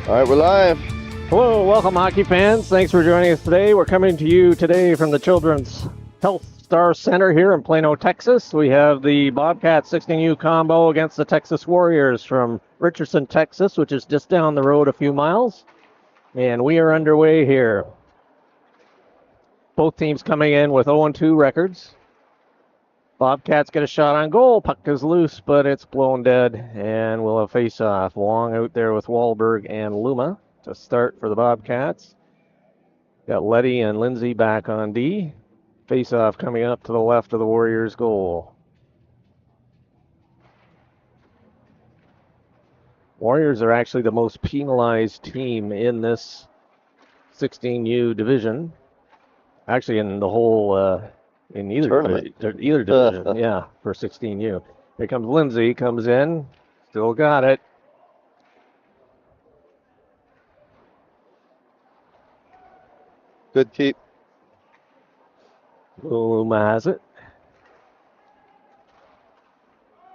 All right, we're live. Hello, welcome hockey fans. Thanks for joining us today. We're coming to you today from the Children's Health Star Center here in Plano, Texas. We have the Bobcats 16U combo against the Texas Warriors from Richardson, Texas, which is just down the road a few miles. And we are underway here. Both teams coming in with 0-2 records. Bobcats get a shot on goal. Puck is loose, but it's blown dead. And we'll have face-off. Long out there with Wahlberg and Luma to start for the Bobcats. Got Letty and Lindsay back on D. Face-off coming up to the left of the Warriors' goal. Warriors are actually the most penalized team in this 16U division. Actually, in the whole... in either division, yeah, for 16U. Here comes Lindsay, comes in, still got it. Good keep. Luma has it.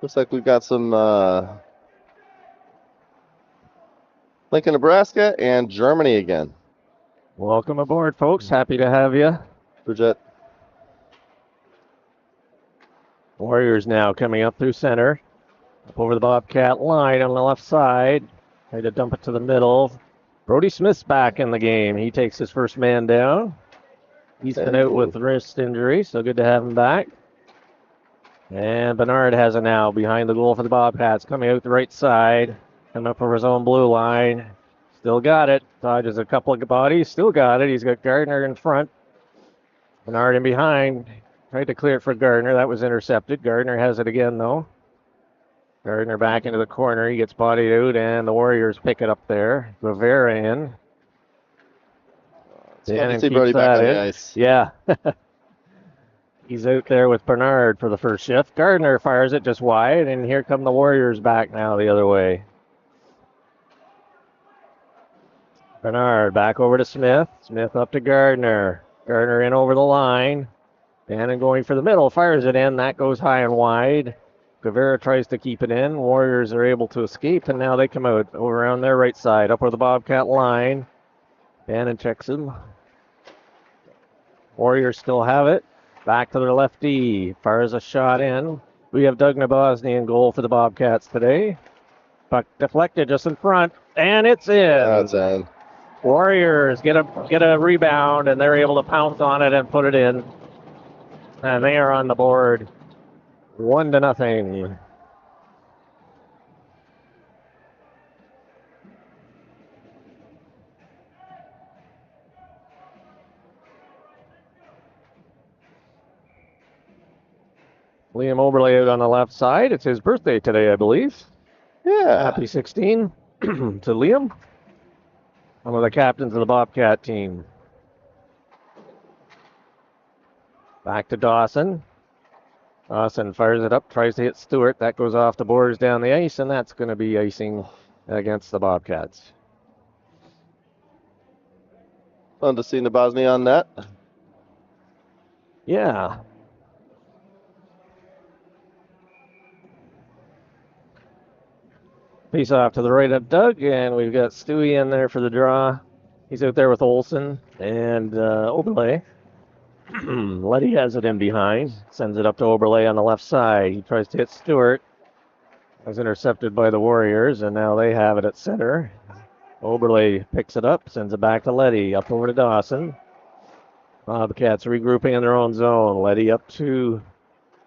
Looks like we've got some Lincoln, Nebraska, and Germany again. Welcome aboard, folks. Happy to have you. Bridget. Warriors now coming up through center. Up over the Bobcat line on the left side. Try to dump it to the middle. Brody Smith's back in the game. He takes his first man down. He's been out with wrist injury, so good to have him back. And Bernard has it now behind the goal for the Bobcats. Coming out the right side. Coming up over his own blue line. Still got it. Dodges a couple of bodies. Still got it. He's got Gardner in front. Bernard in behind. Tried to clear it for Gardner. That was intercepted. Gardner has it again, though. Gardner back into the corner. He gets bodied out, and the Warriors pick it up there. Rivera in. It's fun to see Brody back on the ice. Yeah. He's out there with Bernard for the first shift. Gardner fires it just wide, and here come the Warriors back now the other way. Bernard back over to Smith. Smith up to Gardner. Gardner in over the line. Bannon going for the middle, fires it in. That goes high and wide. Guevara tries to keep it in. Warriors are able to escape, and now they come out over on their right side, up where the Bobcat line. Bannon checks him. Warriors still have it. Back to their lefty. Fires a shot in. We have Doug Nabosny in goal for the Bobcats today. Puck deflected just in front, and it's in. That's in. Warriors get a rebound, and they're able to pounce on it and put it in. And they are on the board 1-0. Liam Oberle out on the left side. It's his birthday today, I believe. Yeah. Happy 16 to Liam. One of the captains of the Bobcat team. Back to Dawson. Dawson fires it up, tries to hit Stewart. That goes off the boards down the ice, and that's going to be icing against the Bobcats. Fun to see Nabosny on that. Yeah. Face off to the right of Doug, and we've got Stewie in there for the draw. He's out there with Olsen and Oberle. Letty has it in behind. Sends it up to Oberle on the left side. He tries to hit Stewart. Was intercepted by the Warriors, and now they have it at center. Oberle picks it up, sends it back to Letty. Up over to Dawson. Bobcats regrouping in their own zone. Letty up to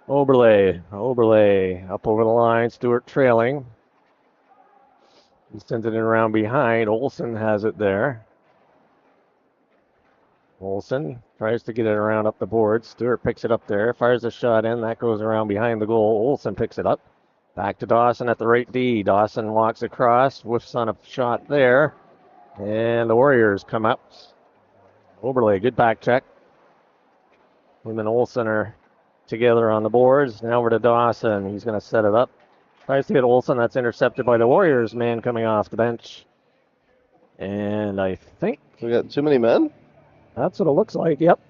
Oberle. Oberle up over the line. Stewart trailing. He sends it in around behind. Olsen has it there. Olsen tries to get it around up the board. Stewart picks it up there, fires a shot in. That goes around behind the goal. Olsen picks it up. Back to Dawson at the right D. Dawson walks across, whiffs on a shot there. And the Warriors come up. Oberle, good back check. Him and Olsen are together on the boards. Now over to Dawson. He's going to set it up. Tries to hit Olsen. That's intercepted by the Warriors man coming off the bench. And I think We got too many men? that's what it looks like. Yep.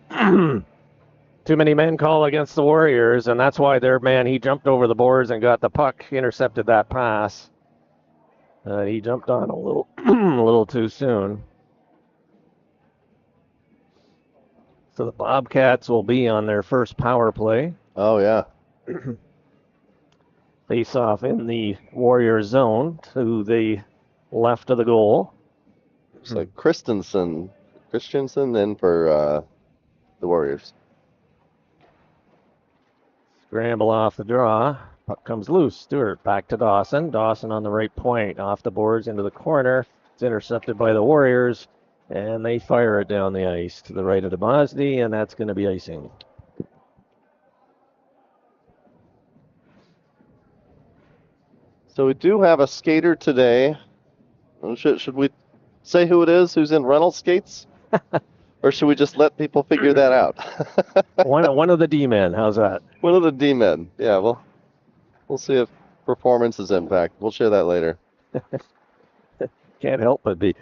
Too many men call against the Warriors, and that's why their man, he jumped over the boards and got the puck, intercepted that pass. He jumped on a little, a little too soon. So the Bobcats will be on their first power play. Oh, yeah. Face off in the Warrior zone to the left of the goal. Looks like Christensen in for the Warriors. Scramble off the draw. Puck comes loose. Stewart back to Dawson. Dawson on the right point. Off the boards into the corner. It's intercepted by the Warriors. And they fire it down the ice to the right of DeBosny, and that's going to be icing. So we do have a skater today. Should we say who it is who's in rental skates? Or should we just let people figure that out? One of the D-men. How's that? One of the D-men. Yeah, we'll see if performance is impact. We'll share that later. Can't help but be.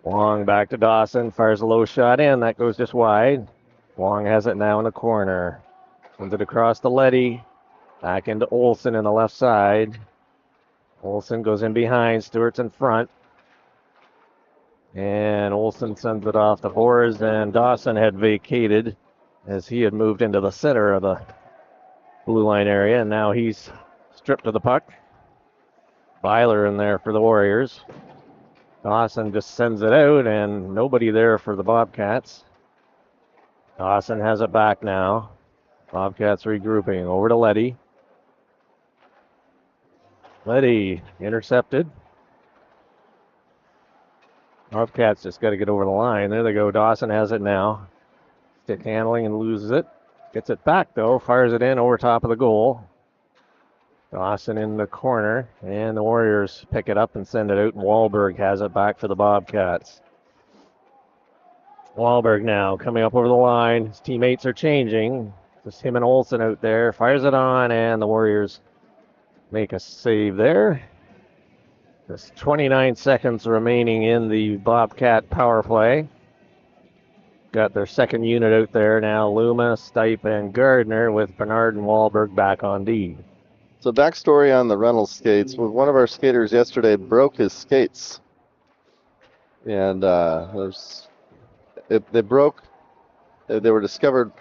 Wong back to Dawson. Fires a low shot in. That goes just wide. Wong has it now in the corner. Sends it across to Letty. Back into Olsen in the left side. Olsen goes in behind. Stewart's in front. And Olsen sends it off the boards, and Dawson had vacated as he had moved into the center of the blue line area, and now he's stripped of the puck. Byler in there for the Warriors. Dawson just sends it out, and nobody there for the Bobcats. Dawson has it back now. Bobcats regrouping. Over to Letty. Letty intercepted. Bobcats just got to get over the line. There they go. Dawson has it now. Stick handling and loses it. Gets it back, though. Fires it in over top of the goal. Dawson in the corner. And the Warriors pick it up and send it out. And Wahlberg has it back for the Bobcats. Wahlberg now coming up over the line. His teammates are changing. Just him and Olsen out there. Fires it on, and the Warriors make a save there. There's 29 seconds remaining in the Bobcat power play. Got their second unit out there now. Luma, Stipe, and Gardner with Bernard and Wahlberg back on D. So backstory on the rental skates. One of our skaters yesterday broke his skates. And they broke. They were discovered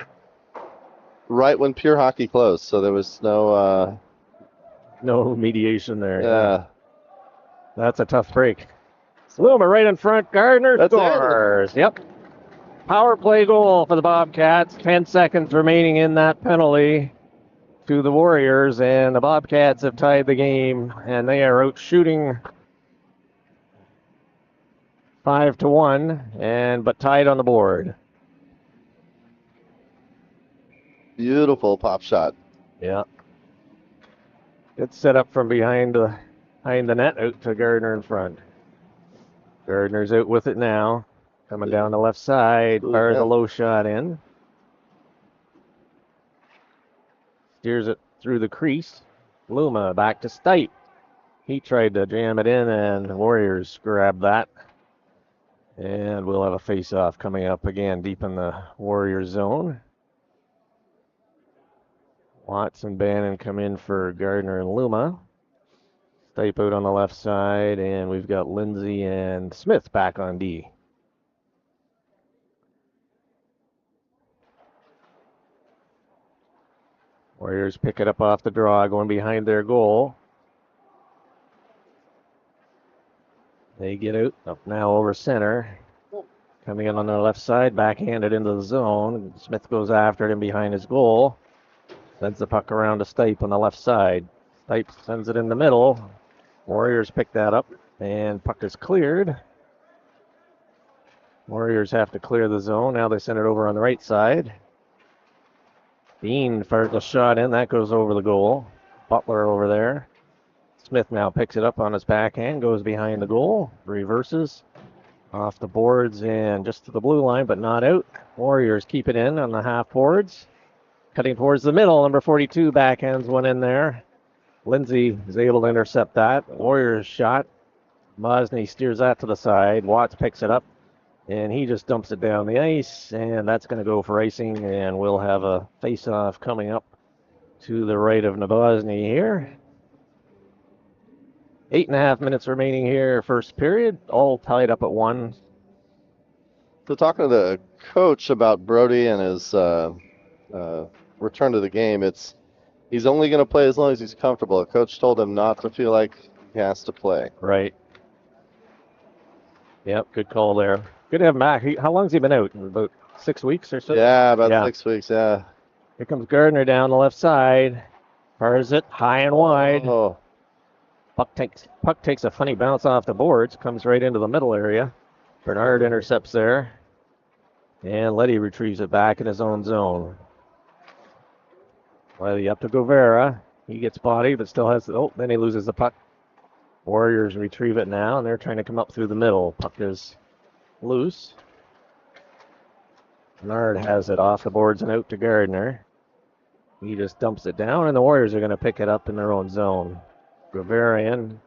right when Pure Hockey closed. So there was no mediation there. Yeah. That's a tough break. Luma right in front. Gardner scores. Yep. Power play goal for the Bobcats. 10 seconds remaining in that penalty to the Warriors, and the Bobcats have tied the game, and they are out shooting 5-1, but tied on the board. Beautiful pop shot. Yeah. Good setup from behind the net out to Gardner in front. Gardner's out with it now. Coming down the left side. Fires a low shot in. Steers it through the crease. Luma back to Stipe. He tried to jam it in, and the Warriors grabbed that. And we'll have a face-off coming up again deep in the Warriors zone. Watts and Bannon come in for Gardner and Luma. Stipe out on the left side, and we've got Lindsay and Smith back on D. Warriors pick it up off the draw, going behind their goal. They get out, up now over center. Coming in on their left side, backhanded into the zone. Smith goes after it in behind his goal. Sends the puck around to Stipe on the left side. Stipe sends it in the middle. Warriors pick that up, and puck is cleared. Warriors have to clear the zone. Now they send it over on the right side. Bean fires a shot in. That goes over the goal. Butler over there. Smith now picks it up on his backhand, goes behind the goal, reverses off the boards and just to the blue line, but not out. Warriors keep it in on the half boards. Cutting towards the middle, number 42 backhands one in there. Lindsay is able to intercept that. Warriors shot. Mosney steers that to the side. Watts picks it up, and he just dumps it down the ice, and that's going to go for icing, and we'll have a face-off coming up to the right of Nabozny here. 8.5 minutes remaining here, first period, all tied up at 1. So talking to the coach about Brody and his return to the game, he's only going to play as long as he's comfortable. The coach told him not to feel like he has to play. Right. Yep, good call there. Good to have him back. How long's he been out? About 6 weeks or so? Yeah, about 6 weeks, yeah. Here comes Gardner down the left side. Fires it high and wide. Oh. Puck takes a funny bounce off the boards, comes right into the middle area. Bernard intercepts there. And Letty retrieves it back in his own zone. Letty up to Guevara. He gets bodied, but still has... Oh, then he loses the puck. Warriors retrieve it now, and they're trying to come up through the middle. Puck is loose. Bernard has it off the boards and out to Gardner. He just dumps it down, and the Warriors are going to pick it up in their own zone. Guevara in.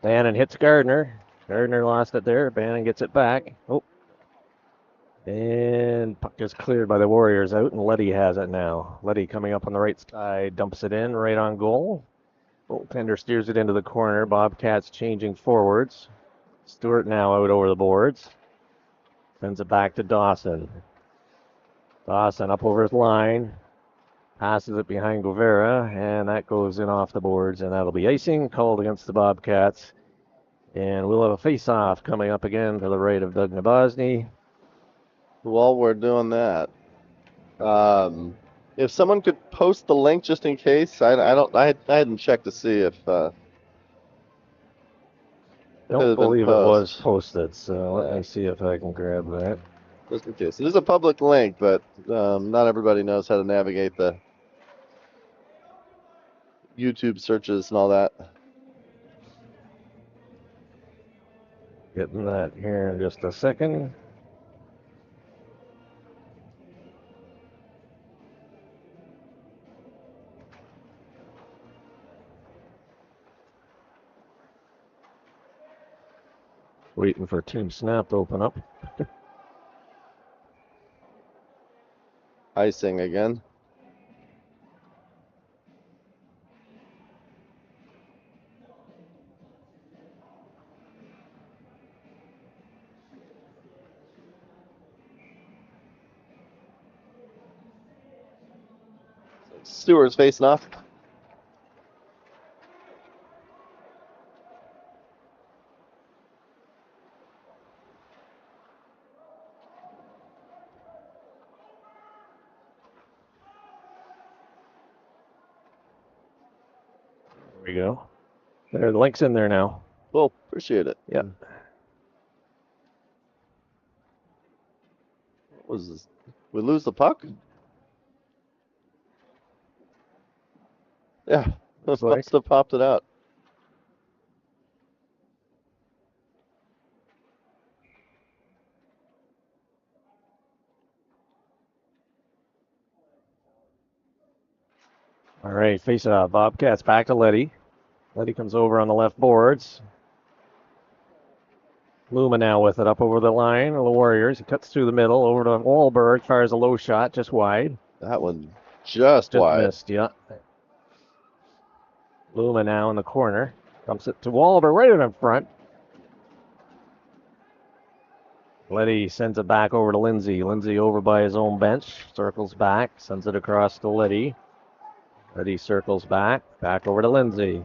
Bannon hits Gardner. Gardner lost it there. Bannon gets it back. Oh. And puck is cleared by the Warriors out, and Letty has it now. Letty coming up on the right side, dumps it in right on goal. Goaltender steers it into the corner. Bobcats changing forwards. Stewart now out over the boards. Sends it back to Dawson. Dawson up over his line. Passes it behind Guevara, and that goes in off the boards, and that'll be icing called against the Bobcats. And we'll have a face-off coming up again to the right of Doug Nabosny. While we're doing that, if someone could post the link just in case, I hadn't checked to see if. I don't believe it was posted, so let me see if I can grab that. Just in case. It is a public link, but not everybody knows how to navigate the YouTube searches and all that. Getting that here in just a second. Waiting for Team Snap to open up. Icing again. Stewart's facing off. There we go. There, the link's in there now. Well, appreciate it. Yeah. What was this? We lose the puck? Yeah, must have popped it out. All right, face it off. Bobcats back to Letty. Letty comes over on the left boards. Luma now with it up over the line of the Warriors. He cuts through the middle over to Wahlberg. Fires a low shot just wide. That one just wide. Missed, yeah. Luma now in the corner. Dumps it to Wahlberg right in front. Letty sends it back over to Lindsay. Lindsay over by his own bench. Circles back. Sends it across to Letty. Letty circles back over to Lindsay.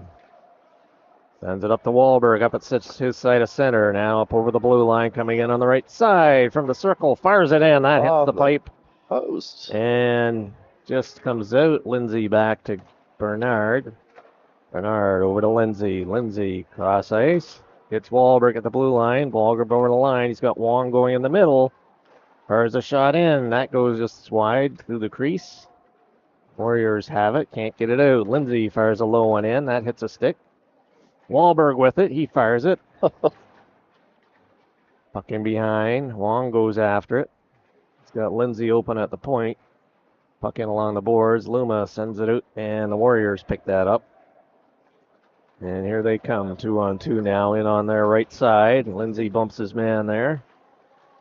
Sends it up to Wahlberg, up at his side of center. Now up over the blue line, coming in on the right side from the circle. Fires it in. That hits the pipe. Post. And just comes out. Lindsay back to Bernard. Bernard over to Lindsay. Lindsay cross ice. Hits Wahlberg at the blue line. Wahlberg over the line. He's got Wong going in the middle. Fires a shot in. That goes just wide through the crease. Warriors have it. Can't get it out. Lindsay fires a low one in. That hits a stick. Wahlberg with it. He fires it. Puck in behind. Wong goes after it. He's got Lindsay open at the point. Puck in along the boards. Luma sends it out, and the Warriors pick that up. And here they come. 2-on-2 now in on their right side. Lindsay bumps his man there.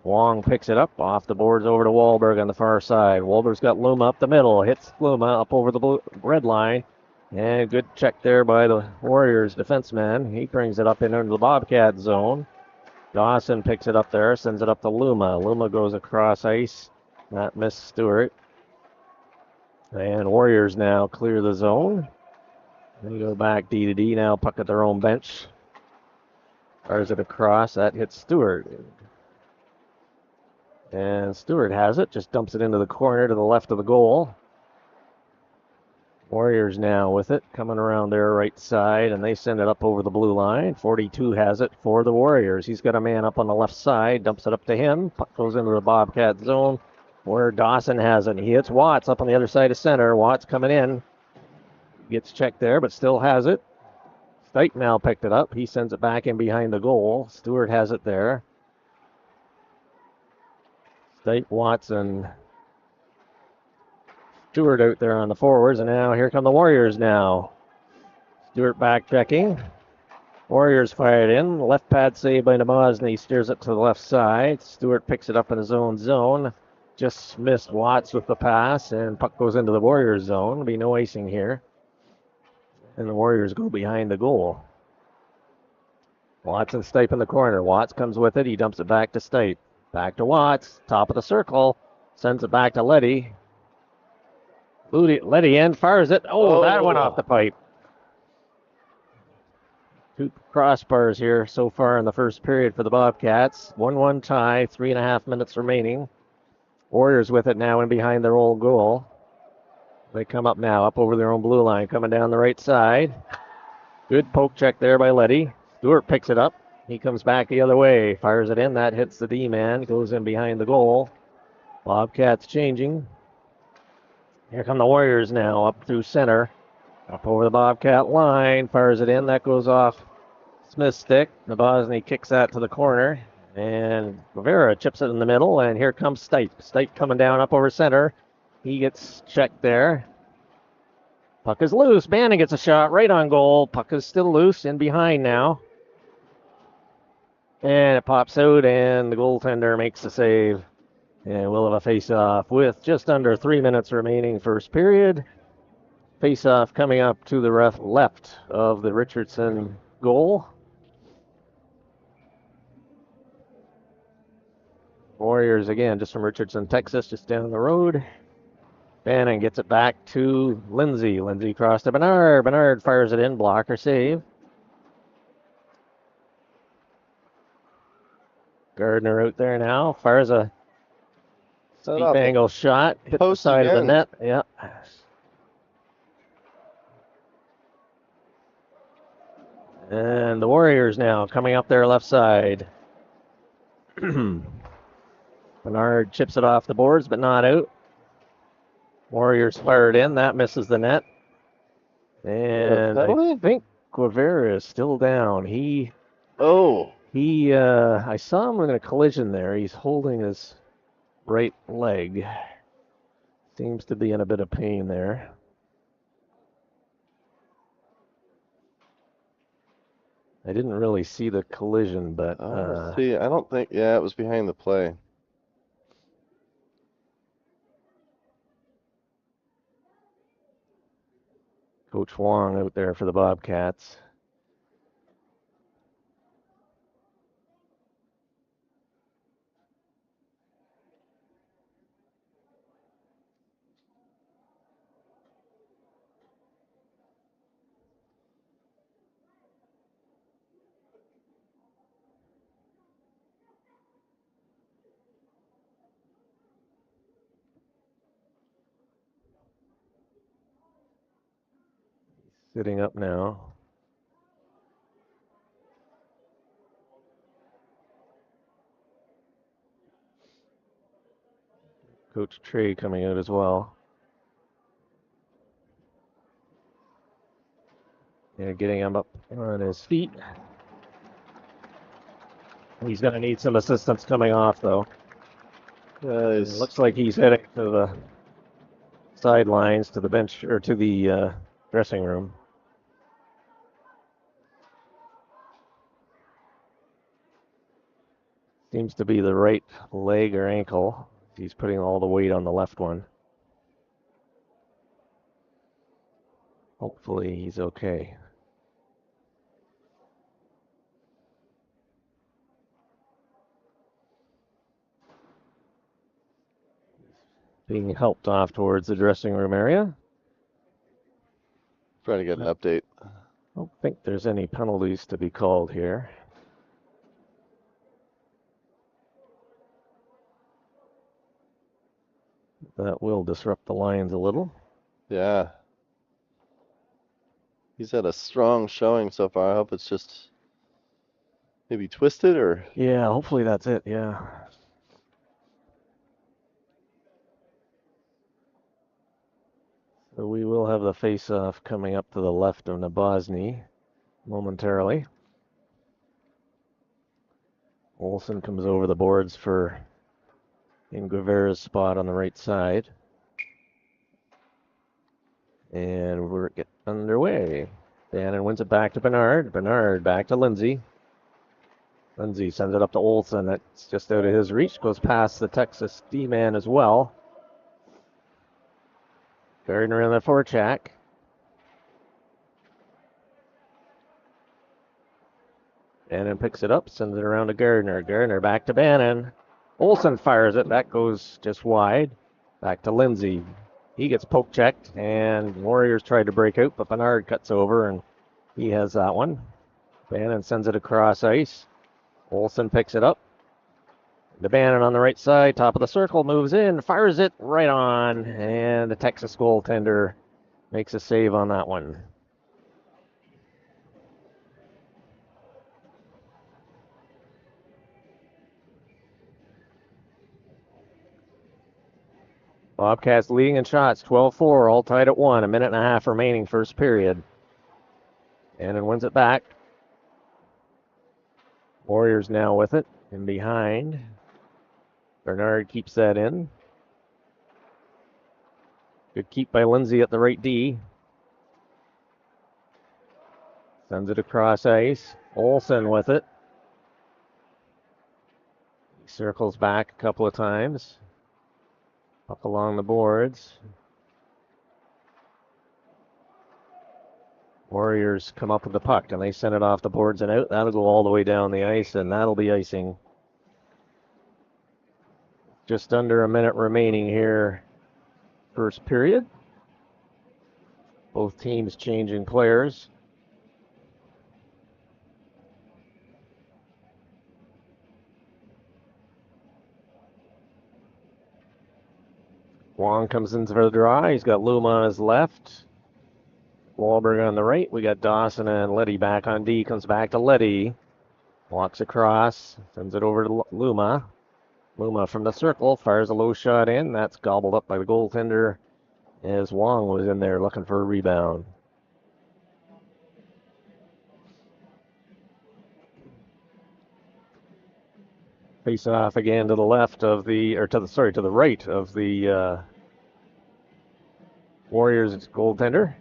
Wong picks it up off the boards over to Wahlberg on the far side. Wahlberg's got Luma up the middle. Hits Luma up over the red line. And good check there by the Warriors defenseman. He brings it up into the Bobcat zone. Dawson picks it up there, sends it up to Luma. Luma goes across ice. That missed Stewart. And Warriors now clear the zone. They go back D to D now, puck at their own bench. Fires it across. That hits Stewart. And Stewart has it, just dumps it into the corner to the left of the goal. Warriors now with it, coming around their right side, and they send it up over the blue line. 42 has it for the Warriors. He's got a man up on the left side, dumps it up to him. Puck goes into the Bobcat zone where Dawson has it. He hits Watts up on the other side of center. Watts coming in. Gets checked there, but still has it. Stipe now picked it up. He sends it back in behind the goal. Stewart has it there. Stipe, Watts, and Stewart out there on the forwards, and now here come the Warriors now. Stewart back checking. Warriors fire it in. Left pad save by Namazny. Steers it to the left side. Stewart picks it up in his own zone. Just missed Watts with the pass, and puck goes into the Warriors zone. There'll be no icing here. And the Warriors go behind the goal. Watts and Stipe in the corner. Watts comes with it. He dumps it back to Stipe. Back to Watts. Top of the circle. Sends it back to Letty. Letty in. Fires it. Oh, that went off the pipe. Two crossbars here so far in the first period for the Bobcats. 1-1 tie. 3.5 minutes remaining. Warriors with it now in behind their own goal. They come up now, up over their own blue line, coming down the right side. Good poke check there by Letty. Stewart picks it up. He comes back the other way, fires it in. That hits the D-man, goes in behind the goal. Bobcats changing. Here come the Warriors now, up through center. Up over the Bobcat line, fires it in. That goes off Smith's stick. Nabozny kicks that to the corner. And Rivera chips it in the middle, and here comes Stipe. Stipe coming down up over center. He gets checked there. Puck is loose. Bannon gets a shot right on goal. Puck is still loose in behind now. And it pops out, and the goaltender makes the save. And we'll have a face-off with just under 3 minutes remaining first period. Face-off coming up to the left of the Richardson goal. Warriors again, just from Richardson, Texas, just down the road. Bannon gets it back to Lindsay. Lindsay crossed to Bernard. Bernard fires it in, blocker save. Gardner out there now, fires a deep angle shot, hit the side of the net. Yeah. And the Warriors now coming up their left side. Bernard chips it off the boards, but not out. Warriors fired in. That misses the net. And I think Guevara is still down. I saw him in a collision there. He's holding his right leg. Seems to be in a bit of pain there. I didn't really see the collision, but... I don't think... Yeah, it was behind the play. Coach Wong out there for the Bobcats. Sitting up now. Coach Trey coming out as well. They're getting him up on his feet. He's going to need some assistance coming off, though. It looks like he's heading to the sidelines, to the bench, or to the dressing room. Seems to be the right leg or ankle. He's putting all the weight on the left one. Hopefully he's okay. Being helped off towards the dressing room area. Trying to get an update. I don't think there's any penalties to be called here. That will disrupt the lines a little. Yeah. He's had a strong showing so far. I hope it's just maybe twisted or. Yeah, hopefully that's it, yeah. So we will have the face-off coming up to the left of Nabozny momentarily. Olsen comes over the boards for in Guevara's spot on the right side. And we're getting underway. Bannon wins it back to Bernard. Bernard back to Lindsay. Lindsay sends it up to Olsen. That's just out of his reach. Goes past the Texas D-man as well. Gardner in the forecheck. Bannon picks it up, sends it around to Gardner. Gardner back to Bannon. Olsen fires it. That goes just wide. Back to Lindsay. He gets poke checked, and Warriors tried to break out, but Bernard cuts over, and he has that one. Bannon sends it across ice. Olsen picks it up. The Bannon on the right side, top of the circle, moves in, fires it right on, and the Texas goaltender makes a save on that one. Bobcats leading in shots, 12-4, all tied at 1. A minute and a half remaining, first period. Bannon wins it back. Warriors now with it, in behind. Bernard keeps that in. Good keep by Lindsay at the right D. Sends it across ice. Olsen with it. He circles back a couple of times. Up along the boards. Warriors come up with the puck, and they send it off the boards and out. That'll go all the way down the ice, and that'll be icing. Just under a minute remaining here, first period. Both teams changing players. Wong comes into the draw. He's got Luma on his left. Wahlberg on the right. We got Dawson and Letty back on D. Comes back to Letty. Walks across. Sends it over to Luma. Luma from the circle. Fires a low shot in. That's gobbled up by the goaltender as Wong was in there looking for a rebound. Face off again to the left of the, or to the right of the Warriors goaltender.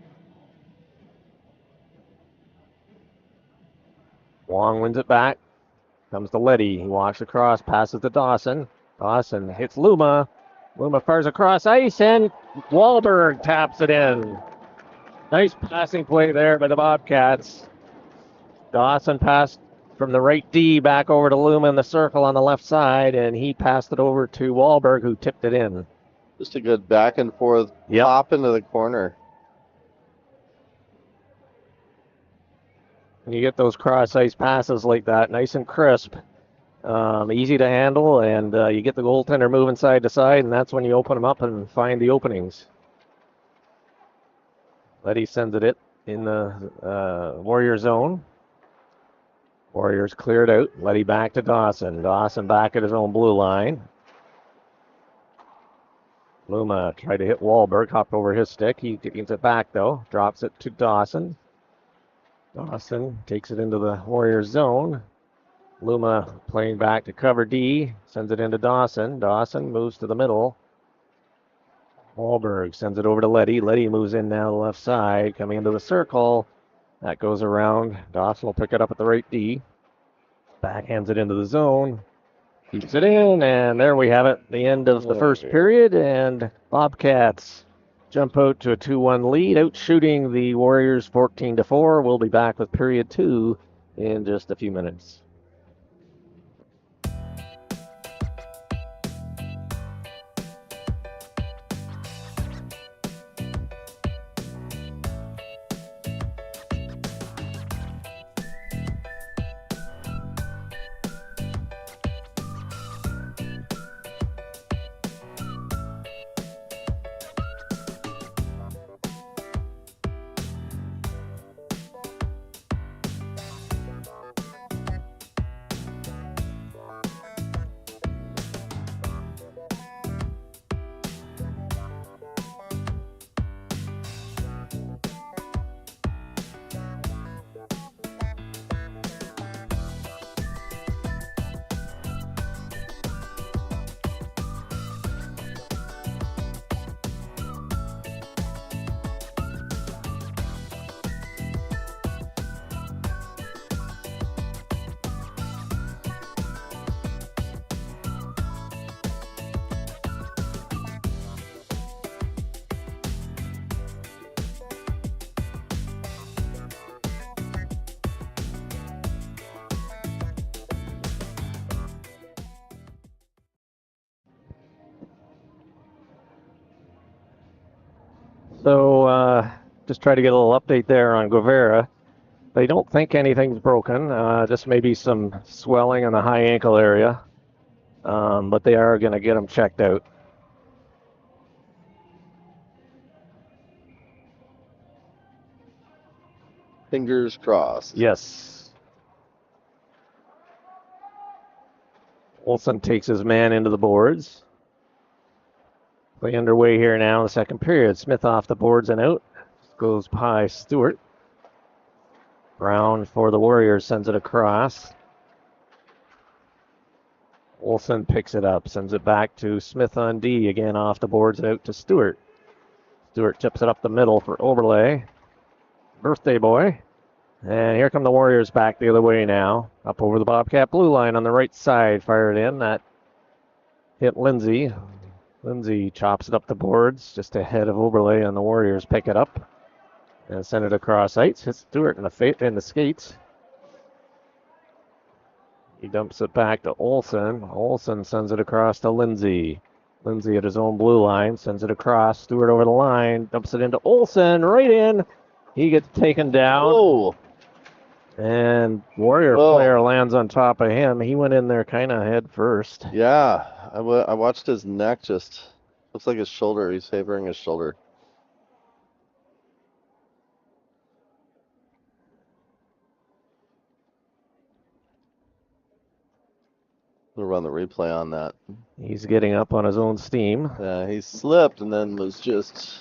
Wong wins it back. Comes to Letty. He walks across, passes to Dawson. Dawson hits Luma. Luma fires across ice, and Wahlberg taps it in. Nice passing play there by the Bobcats. Dawson passed from the right D back over to Luma in the circle on the left side, and he passed it over to Wahlberg, who tipped it in. Just a good back and forth pop into the corner. And you get those cross ice passes like that, nice and crisp, easy to handle, and you get the goaltender moving side to side, and that's when you open them up and find the openings. Letty sends it in the Warrior zone. Warriors cleared out. Letty back to Dawson. Dawson back at his own blue line. Luma tried to hit Wahlberg, hopped over his stick. He gets it back, though. Drops it to Dawson. Dawson takes it into the Warriors zone. Luma playing back to cover D. Sends it into Dawson. Dawson moves to the middle. Wahlberg sends it over to Letty. Letty moves in now to the left side, coming into the circle. That goes around. Dawson will pick it up at the right D. Backhands it into the zone. Keeps it in, and there we have it. The end of the first period, and Bobcats jump out to a 2-1 lead, out shooting the Warriors 14-4. We'll be back with period 2 in just a few minutes. So just try to get a little update there on Guevara. They don't think anything's broken, just maybe some swelling in the high ankle area, but they are going to get him checked out. Fingers crossed. Yes. Olsen takes his man into the boards. Play underway here now in the second period. Smith off the boards and out. Goes by Stewart. Brown for the Warriors sends it across. Olsen picks it up, sends it back to Smith on D. Again off the boards and out to Stewart. Stewart tips it up the middle for Oberle. Birthday boy. And here come the Warriors back the other way now. Up over the Bobcat blue line on the right side. Fired in. That hit Lindsay. Lindsay chops it up the boards just ahead of Oberle, and the Warriors pick it up and send it across ice. Hits Stewart in the skates. He dumps it back to Olsen. Olsen sends it across to Lindsay. Lindsay at his own blue line sends it across. Stewart over the line, dumps it into Olsen, right in. He gets taken down. Whoa. And Warrior player lands on top of him. He went in there kind of head first. Yeah, I watched his neck just, looks like his shoulder. He's favoring his shoulder. We'll run the replay on that. He's getting up on his own steam. Yeah, he slipped and then was just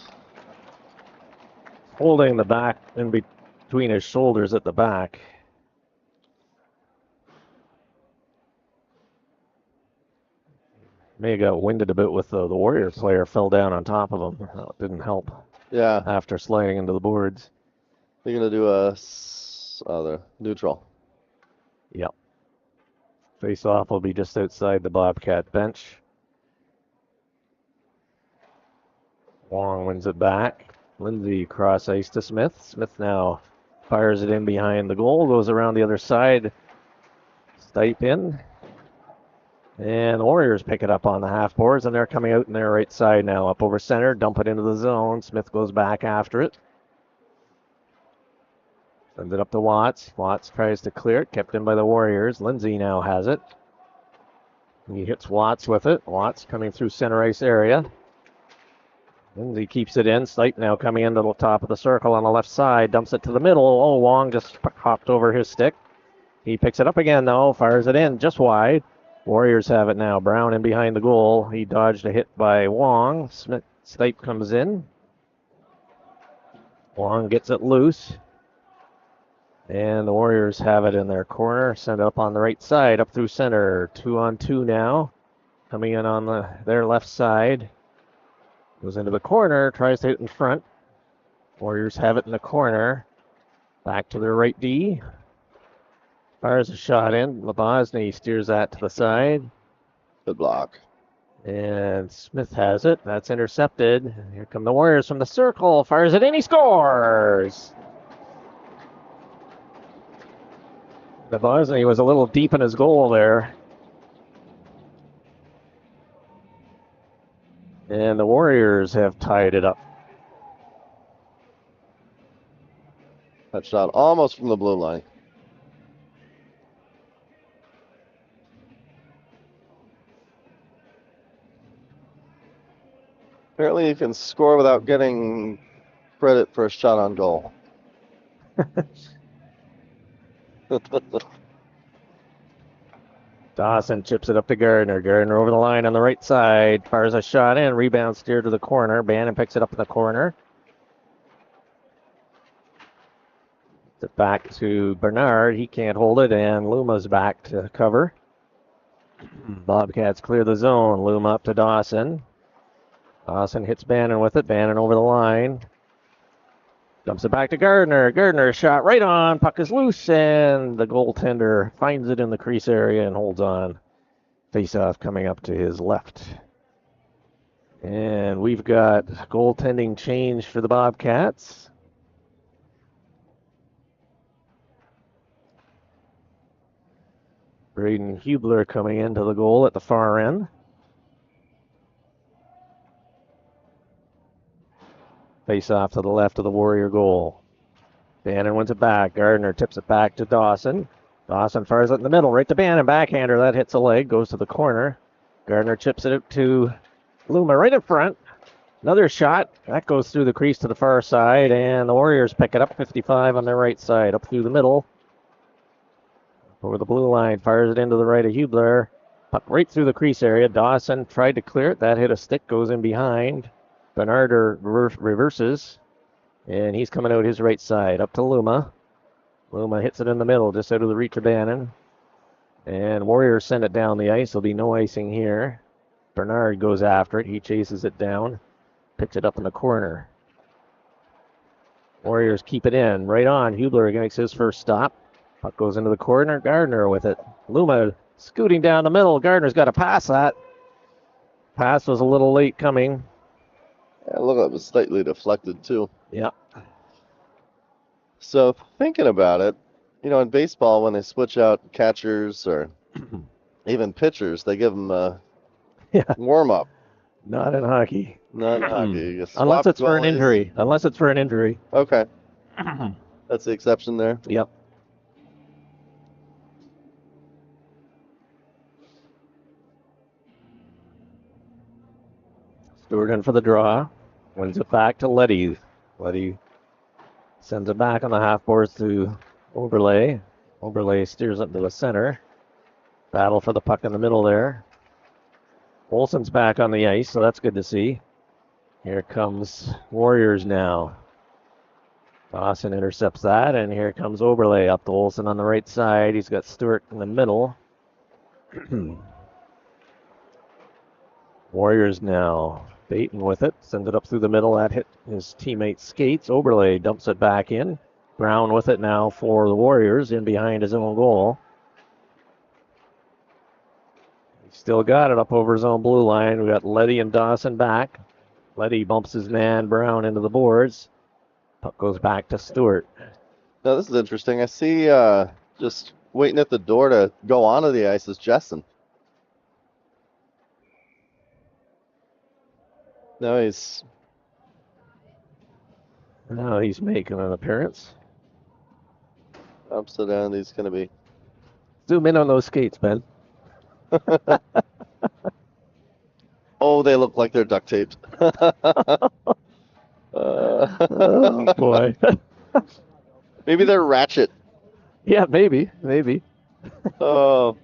holding the back in between his shoulders at the back. May have got winded a bit with the Warriors player fell down on top of him. That didn't help. Yeah. After sliding into the boards. They're going to do the neutral. Yep. Face-off will be just outside the Bobcat bench. Wong wins it back. Lindsay cross ice to Smith. Smith now fires it in behind the goal. Goes around the other side. Stipe in. And the Warriors pick it up on the half boards, and they're coming out in their right side now. Up over center, dump it into the zone. Smith goes back after it. Sends it up to Watts. Watts tries to clear it, kept in by the Warriors. Lindsay now has it. He hits Watts with it. Watts coming through center ice area. Lindsay keeps it in. Stipe now coming into the top of the circle on the left side. Dumps it to the middle. Oh, Wong just hopped over his stick. He picks it up again, though. Fires it in just wide. Warriors have it now. Brown in behind the goal. He dodged a hit by Wong. Stipe comes in. Wong gets it loose. And the Warriors have it in their corner. Sent up on the right side, up through center. 2-on-2 now. Coming in on their left side. Goes into the corner. Tries to hit in front. Warriors have it in the corner. Back to their right D. Fires a shot in. Labozny steers that to the side. Good block. And Smith has it. That's intercepted. Here come the Warriors from the circle. Fires it in. He scores. The buzz, and he was a little deep in his goal there. And the Warriors have tied it up. Touchdown almost from the blue line. Apparently, you can score without getting credit for a shot on goal. Dawson chips it up to Gardner. Gardner over the line on the right side. Fires a shot in. Rebound steered to the corner. Bannon picks it up in the corner. It's back to Bernard. He can't hold it, and Luma's back to cover. Bobcats clear the zone. Luma up to Dawson. Dawson hits Bannon with it. Bannon over the line. Dumps it back to Gardner. Gardner shot right on. Puck is loose, and the goaltender finds it in the crease area and holds on. Face-off coming up to his left. And we've got goaltending change for the Bobcats. Braden Hubler coming into the goal at the far end. Face off to the left of the Warrior goal. Bannon wins it back. Gardner tips it back to Dawson. Dawson fires it in the middle, right to Bannon. Backhander, that hits a leg, goes to the corner. Gardner chips it up to Luma right in front. Another shot. That goes through the crease to the far side, and the Warriors pick it up 55 on their right side, up through the middle. Over the blue line, fires it into the right of Hubler. Puck right through the crease area. Dawson tried to clear it. That hit a stick, goes in behind. Bernard reverses, and he's coming out his right side, up to Luma. Luma hits it in the middle, just out of the reach of Bannon. And Warriors send it down the ice. There'll be no icing here. Bernard goes after it. He chases it down, picks it up in the corner. Warriors keep it in. Right on. Hubler makes his first stop. Puck goes into the corner. Gardner with it. Luma scooting down the middle. Gardner's got to pass that. Pass was a little late coming. Yeah, look, it was slightly deflected too. Yeah. So thinking about it, in baseball when they switch out catchers or even pitchers, they give them a warm up. Not in hockey. Not in hockey. Unless it's for an injury. Unless it's for an injury. Okay. That's the exception there. Yep. Stewart in for the draw. Wins it back to Letty. Letty sends it back on the half boards to Oberle. Oberle steers it to the center. Battle for the puck in the middle there. Olsen's back on the ice, so that's good to see. Here comes Warriors now. Dawson intercepts that, and here comes Oberle up to Olsen on the right side. He's got Stewart in the middle. Warriors now. Baton with it. Sends it up through the middle. That hit his teammate Skates. Oberle dumps it back in. Brown with it now for the Warriors in behind his own goal. He's still got it up over his own blue line. We got Letty and Dawson back. Letty bumps his man Brown into the boards. Puck goes back to Stewart. Now this is interesting. I see just waiting at the door to go onto the ice is Jessen. Now he's making an appearance. upside down. He's going to be. Zoom in on those skates, Ben. Oh, they look like they're duct taped. Oh, boy. Maybe they're ratchet. Yeah, maybe. Oh.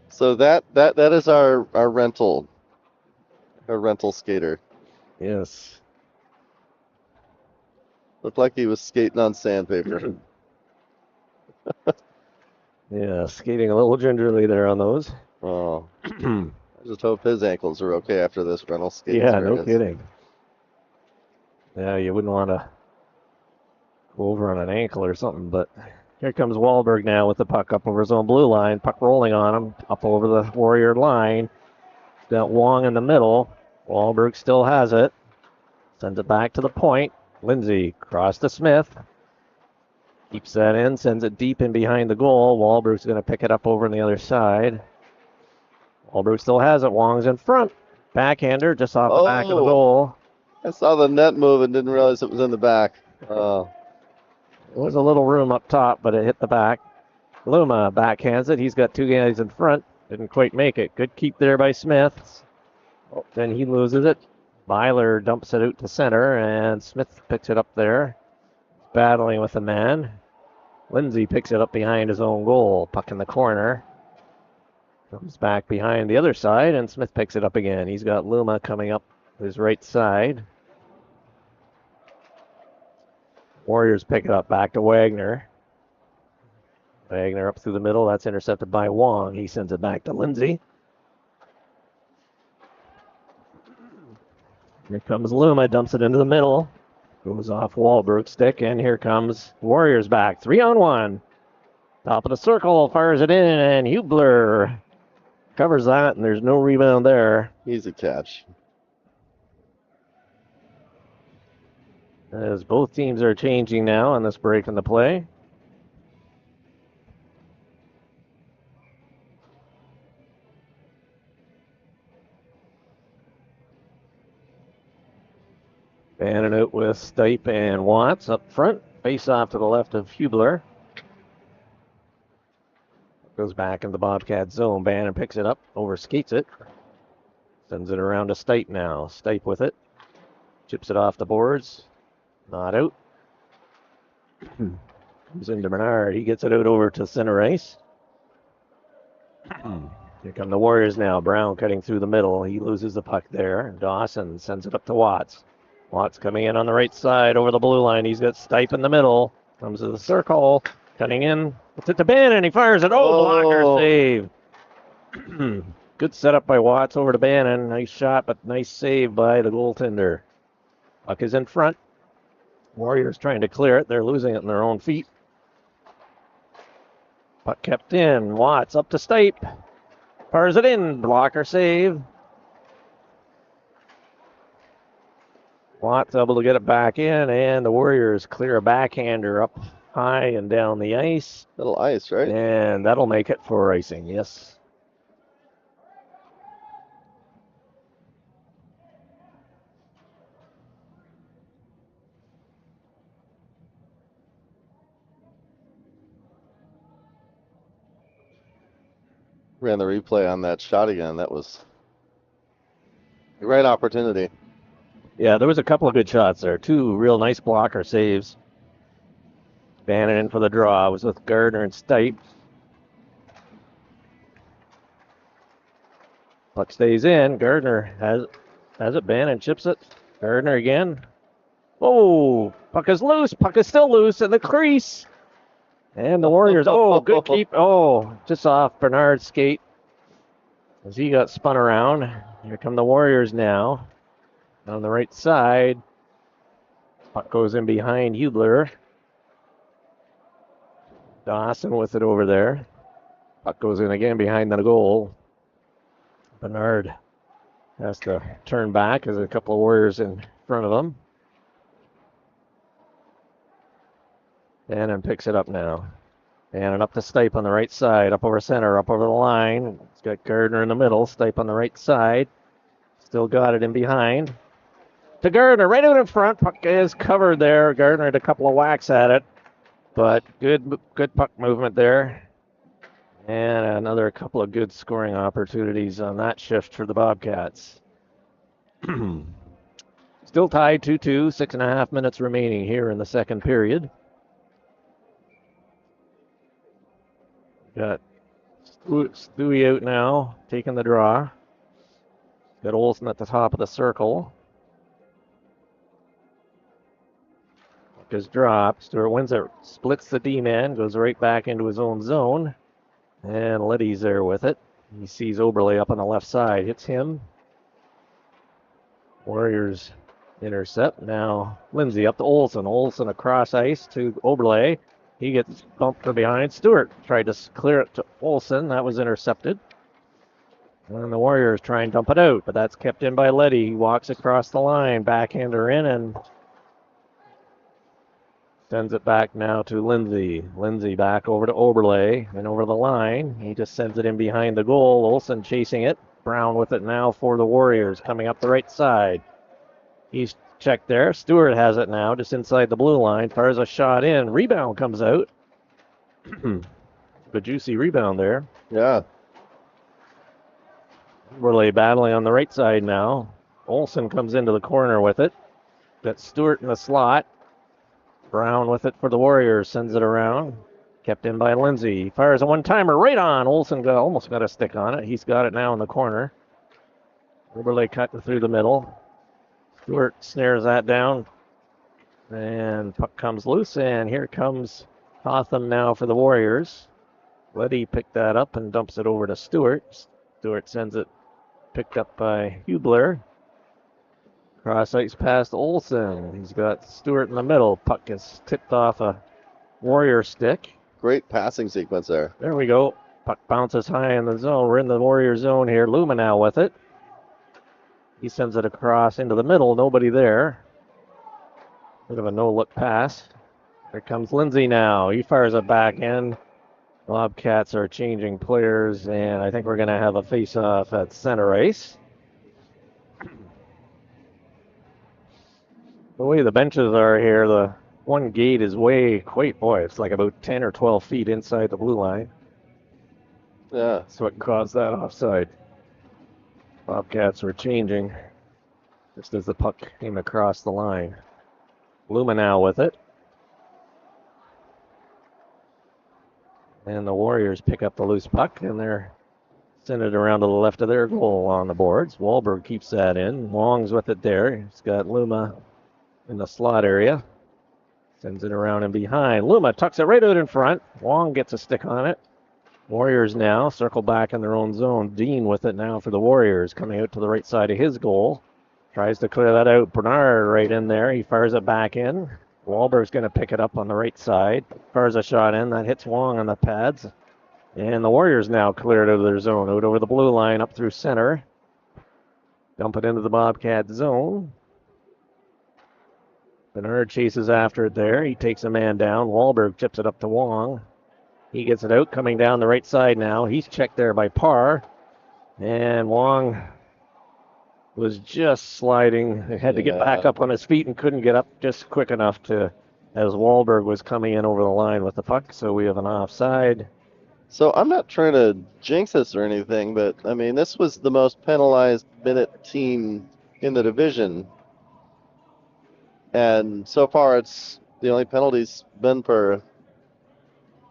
So that is our rental. Our rental skater. Yes. Looked like he was skating on sandpaper. Yeah, skating a little gingerly there on those. Oh. I just hope his ankles are okay after this rental skate. Yeah, no kidding. Yeah, you wouldn't want to go over on an ankle or something, but Here comes Wahlberg now with the puck up over his own blue line. Puck rolling on him, up over the Warrior line. Got Wong in the middle. Wahlberg still has it. Sends it back to the point. Lindsay cross to Smith. Keeps that in, sends it deep in behind the goal. Wahlberg's going to pick it up over on the other side. Wahlberg still has it. Wong's in front. Backhander just off the back of the goal. I saw the net move and didn't realize it was in the back. Oh. There was a little room up top, but it hit the back. Luma backhands it. He's got two guys in front. Didn't quite make it. Good keep there by Smith. Oh, then he loses it. Byler dumps it out to center, and Smith picks it up there. Battling with a man. Lindsay picks it up behind his own goal. Puck in the corner. Comes back behind the other side, and Smith picks it up again. He's got Luma coming up his right side. Warriors pick it up back to Wagner. Wagner up through the middle. That's intercepted by Wong. He sends it back to Lindsay. Here comes Luma, dumps it into the middle. Goes off Wahlberg's stick, and here comes Warriors back. 3-on-1. Top of the circle, fires it in, and Hubler covers that, and there's no rebound there. Easy catch. As both teams are changing now on this break in the play. Bannon out with Stipe and Watts up front. Face off to the left of Hubler. Goes back in the Bobcat zone. Bannon picks it up, overskates it. Sends it around to Stipe now. Stipe with it. Chips it off the boards. Not out. Comes into Bernard. He gets it out over to center ice. Here come the Warriors now. Brown cutting through the middle. He loses the puck there. Dawson sends it up to Watts. Watts coming in on the right side over the blue line. He's got Stipe in the middle. Comes to the circle. Cutting in. Puts it to Bannon. He fires it. Blocker save. Good setup by Watts over to Bannon. Nice shot, but nice save by the goaltender. Puck is in front. Warriors trying to clear it. They're losing it in their own feet. Puck kept in. Watts up to Stipe. Fires it in. Blocker save. Watts able to get it back in, and the Warriors clear a backhander up high and down the ice. Little ice, right? And that'll make it for icing, yes. Ran the replay on that shot again. That was the right opportunity. Yeah, there was a couple of good shots there. Two real nice blocker saves. Bannon in for the draw. It was with Gardner and Stipe. Puck stays in. Gardner has it. Bannon chips it. Gardner again. Oh, puck is loose. Puck is still loose in the crease. And the Warriors, good keep. Just off Bernard's skate as he got spun around. Here come the Warriors now. On the right side. Puck goes in behind Hubler. Dawson with it over there. Puck goes in again behind the goal. Bernard has to turn back as a couple of Warriors in front of him. Bannon picks it up now. Bannon up to Stipe on the right side, up over center, up over the line. It's got Gardner in the middle, Stipe on the right side. Still got it in behind. To Gardner, right out in front. Puck is covered there. Gardner had a couple of whacks at it, but good puck movement there. And another couple of good scoring opportunities on that shift for the Bobcats. Still tied 2-2, 6.5 minutes remaining here in the second period. Got Stewie out now, taking the draw. Got Olsen at the top of the circle. Puck is dropped. Stuart wins it, splits the D-man, goes right back into his own zone. And Liddy's there with it. He sees Oberle up on the left side, hits him. Warriors intercept. Now Lindsay up to Olsen. Olsen across ice to Oberle. He gets bumped from behind. Stewart tried to clear it to Olsen. That was intercepted. And the Warriors try and dump it out, but that's kept in by Letty. He walks across the line, backhander in, and sends it back now to Lindsay. Lindsay back over to Oberle and over the line. He just sends it in behind the goal. Olsen chasing it. Brown with it now for the Warriors, coming up the right side. He's checked there. Stewart has it now, just inside the blue line. Fires a shot in. Rebound comes out. Good juicy rebound there. Yeah. Oberle battling on the right side now. Olsen comes into the corner with it. Got Stewart in the slot. Brown with it for the Warriors, sends it around. Kept in by Lindsay. Fires a one-timer right on. Olsen almost got a stick on it. He's got it now in the corner. Oberle cut through the middle. Stewart snares that down. And puck comes loose, and here comes Hotham now for the Warriors. Letty picked that up and dumps it over to Stewart. Stewart sends it picked up by Hubler. Cross ice past Olsen. He's got Stewart in the middle. Puck gets tipped off a Warrior stick. Great passing sequence there. There we go. Puck bounces high in the zone. We're in the Warrior zone here. Luma now with it. He sends it across into the middle. Nobody there. Bit of a no-look pass. Here comes Lindsay now. He fires it back in. Bobcats are changing players, and I think we're going to have a face-off at center ice. The way the benches are here, the one gate is it's like about 10 or 12 feet inside the blue line. Yeah. That's what caused that offside. Bobcats were changing just as the puck came across the line. Luma now with it. And the Warriors pick up the loose puck, and they're sending it around to the left of their goal on the boards. Wahlberg keeps that in. Wong's with it there. He's got Luma in the slot area. Sends it around and behind. Luma tucks it right out in front. Wong gets a stick on it. Warriors now circle back in their own zone. Dean with it now for the Warriors, coming out to the right side of his goal. Tries to clear that out. Bernard right in there. He fires it back in. Wahlberg's going to pick it up on the right side. Fires a shot in. That hits Wong on the pads. And the Warriors now cleared out of their zone. Out over the blue line, up through center. Dump it into the Bobcat zone. Bernard chases after it there. He takes a man down. Wahlberg chips it up to Wong. He gets it out, coming down the right side now. He's checked there by Parr. And Wong was just sliding. He had to get back up on his feet and couldn't get up just quick enough to, as Wahlberg was coming in over the line with the puck. So we have an offside. So I'm not trying to jinx this or anything, but I mean, this was the most penalized minute team in the division. And so far, it's the only penalty's been for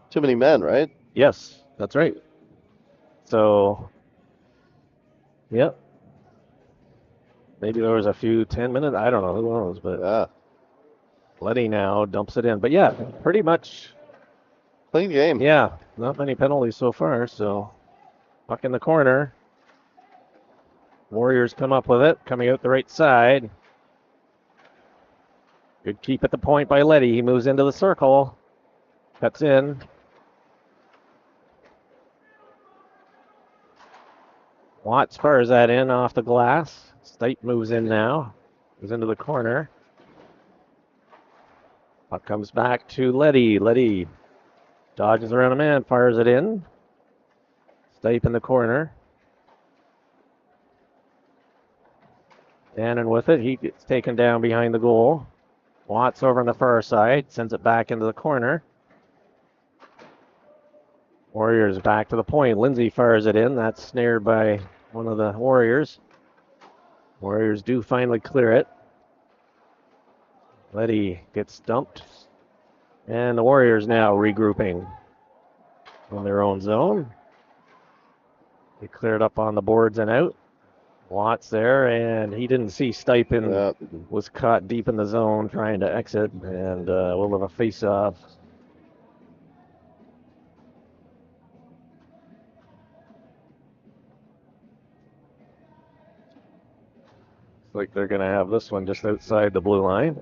too many men, right? Yes, that's right. So, yep. Maybe there was a few 10-minute, I don't know, who knows, but Yeah. Letty now dumps it in. But yeah, pretty much, Clean game. yeah, not many penalties so far. So, puck in the corner. Warriors come up with it, coming out the right side. Good keep at the point by Letty. He moves into the circle. Cuts in. Watts fires that in off the glass. Stipe moves in now. Goes into the corner. Puck comes back to Letty. Letty dodges around a man, fires it in. Stipe in the corner. Dannon with it. He gets taken down behind the goal. Watts over on the far side. Sends it back into the corner. Warriors back to the point. Lindsay fires it in. That's snared by one of the Warriors. Warriors do finally clear it. Letty gets dumped. And the Warriors now regrouping in their own zone. They cleared up on the boards and out. Watts there, and he didn't see Stipe was caught deep in the zone trying to exit, and we'll have a face-off. Looks like they're going to have this one just outside the blue line.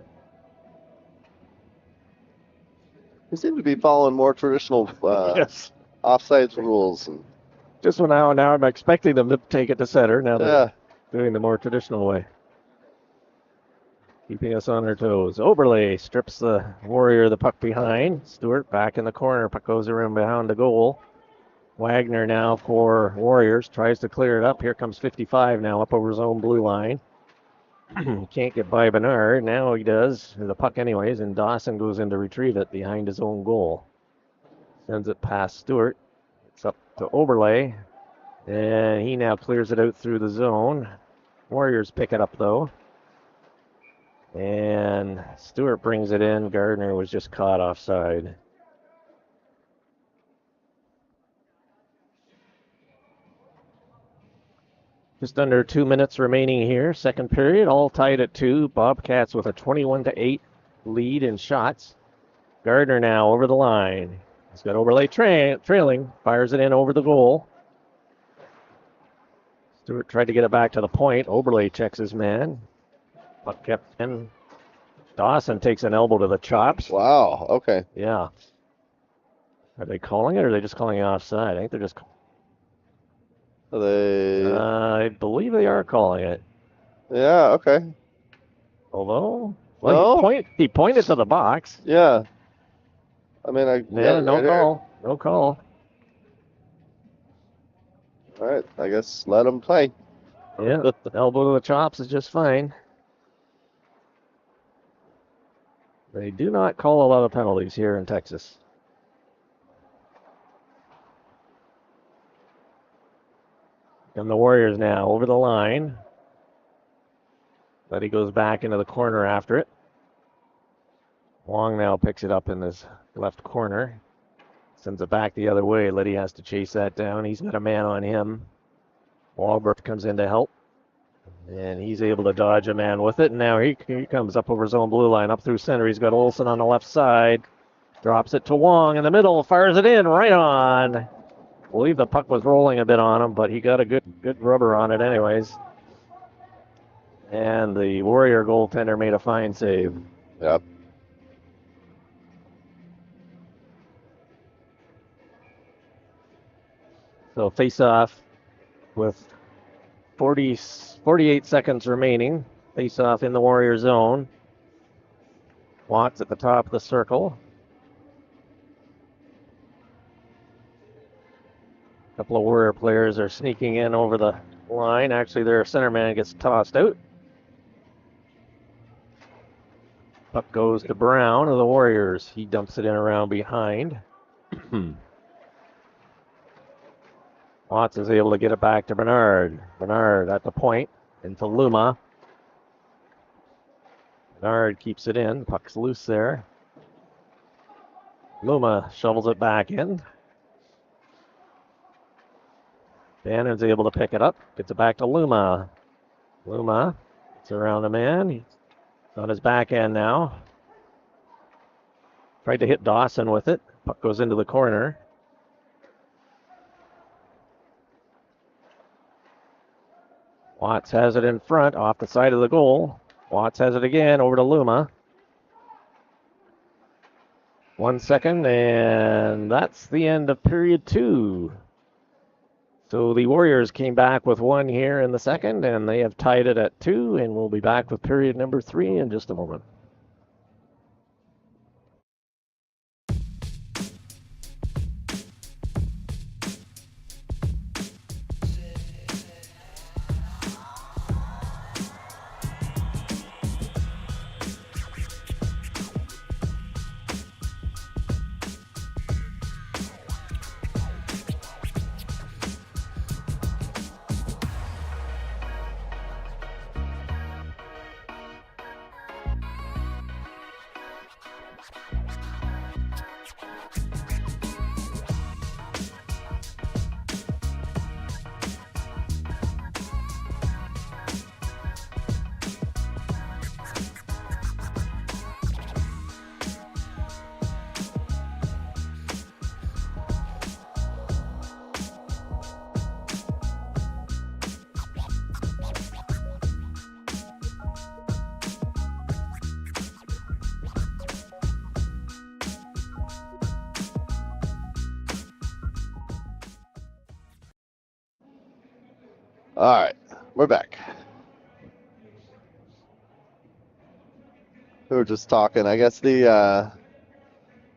He seemed to be following more traditional Yes. offsides rules. And, Just now I'm expecting them to take it to center. Now they're doing the more traditional way. Keeping us on our toes. Oberle strips the Warrior the puck behind. Stewart back in the corner. Puck goes around behind the goal. Wagner now for Warriors. Tries to clear it up. Here comes 55 now up over his own blue line. Can't get by Bernard. Now he does. The puck anyways. And Dawson goes in to retrieve it behind his own goal. Sends it past Stewart. It's up to Oberle. And he now clears it out through the zone. Warriors pick it up though. And Stewart brings it in. Gardner was just caught offside. Just under 2 minutes remaining here. Second period, all tied at 2. Bobcats with a 21-8 lead in shots. Gardner now over the line. He's got Oberle trailing. Fires it in over the goal. Stewart tried to get it back to the point. Oberle checks his man. Puck kept in. Dawson takes an elbow to the chops. wow. Okay. Yeah. Are they calling it or are they just calling it offside? I think they're just. I believe they are calling it. Yeah. Okay. Although, he pointed to the box. Yeah. I mean, no call. No call. All right. I guess let them play. Yeah. Elbow to the chops is just fine. They do not call a lot of penalties here in Texas. And the Warriors now over the line. But he goes back into the corner after it. Wong now picks it up in his left corner. Sends it back the other way. Liddy has to chase that down. He's got a man on him. Walbert comes in to help. And he's able to dodge a man with it. And now he comes up over his own blue line, up through center. He's got Olsen on the left side. Drops it to Wong in the middle. Fires it in right on. I believe the puck was rolling a bit on him, but he got a good rubber on it anyways. And the Warrior goaltender made a fine save. Yep. So face off with 48 seconds remaining. Face off in the Warrior zone. Watts at the top of the circle. A couple of Warrior players are sneaking in over the line. Actually, their center man gets tossed out. Puck goes to Brown of the Warriors. He dumps it in around behind. Watts is able to get it back to Bernard. Bernard at the point into Luma. Bernard keeps it in. Puck's loose there. Luma shovels it back in. Bannon's able to pick it up. Gets it back to Luma. Luma gets around the man. He's on his back end now. Tried to hit Dawson with it. Puck goes into the corner. Watts has it in front, off the side of the goal. Watts has it again, over to Luma. 1 second, and that's the end of period 2. So the Warriors came back with 1 here in the second, and they have tied it at 2, and we'll be back with period number 3 in just a moment. All right, we're back. We were just talking. I guess the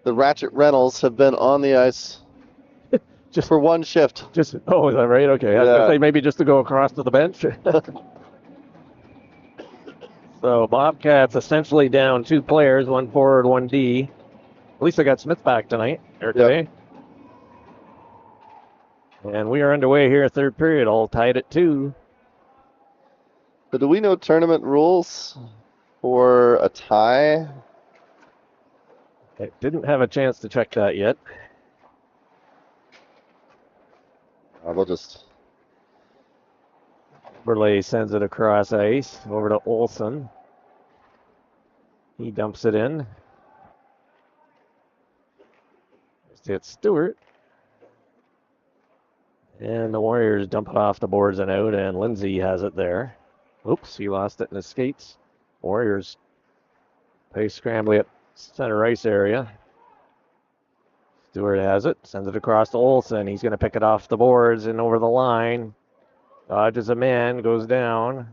Ratchet Reynolds have been on the ice Just, for one shift. oh, is that right? Okay. I was gonna say maybe just to go across to the bench. So Bobcats essentially down 2 players, 1 forward, 1 D. At least I got Smith back tonight or today. And we are underway here, third period, all tied at 2. But do we know tournament rules for a tie? I didn't have a chance to check that yet. We'll just. Burley sends it across ice over to Olsen. He dumps it in. It's Stewart. And the Warriors dump it off the boards and out, and Lindsay has it there. Oops, he lost it in his skates. Warriors play scrambly at center ice area. Stewart has it, sends it across to Olsen. He's going to pick it off the boards and over the line. Dodges a man, goes down.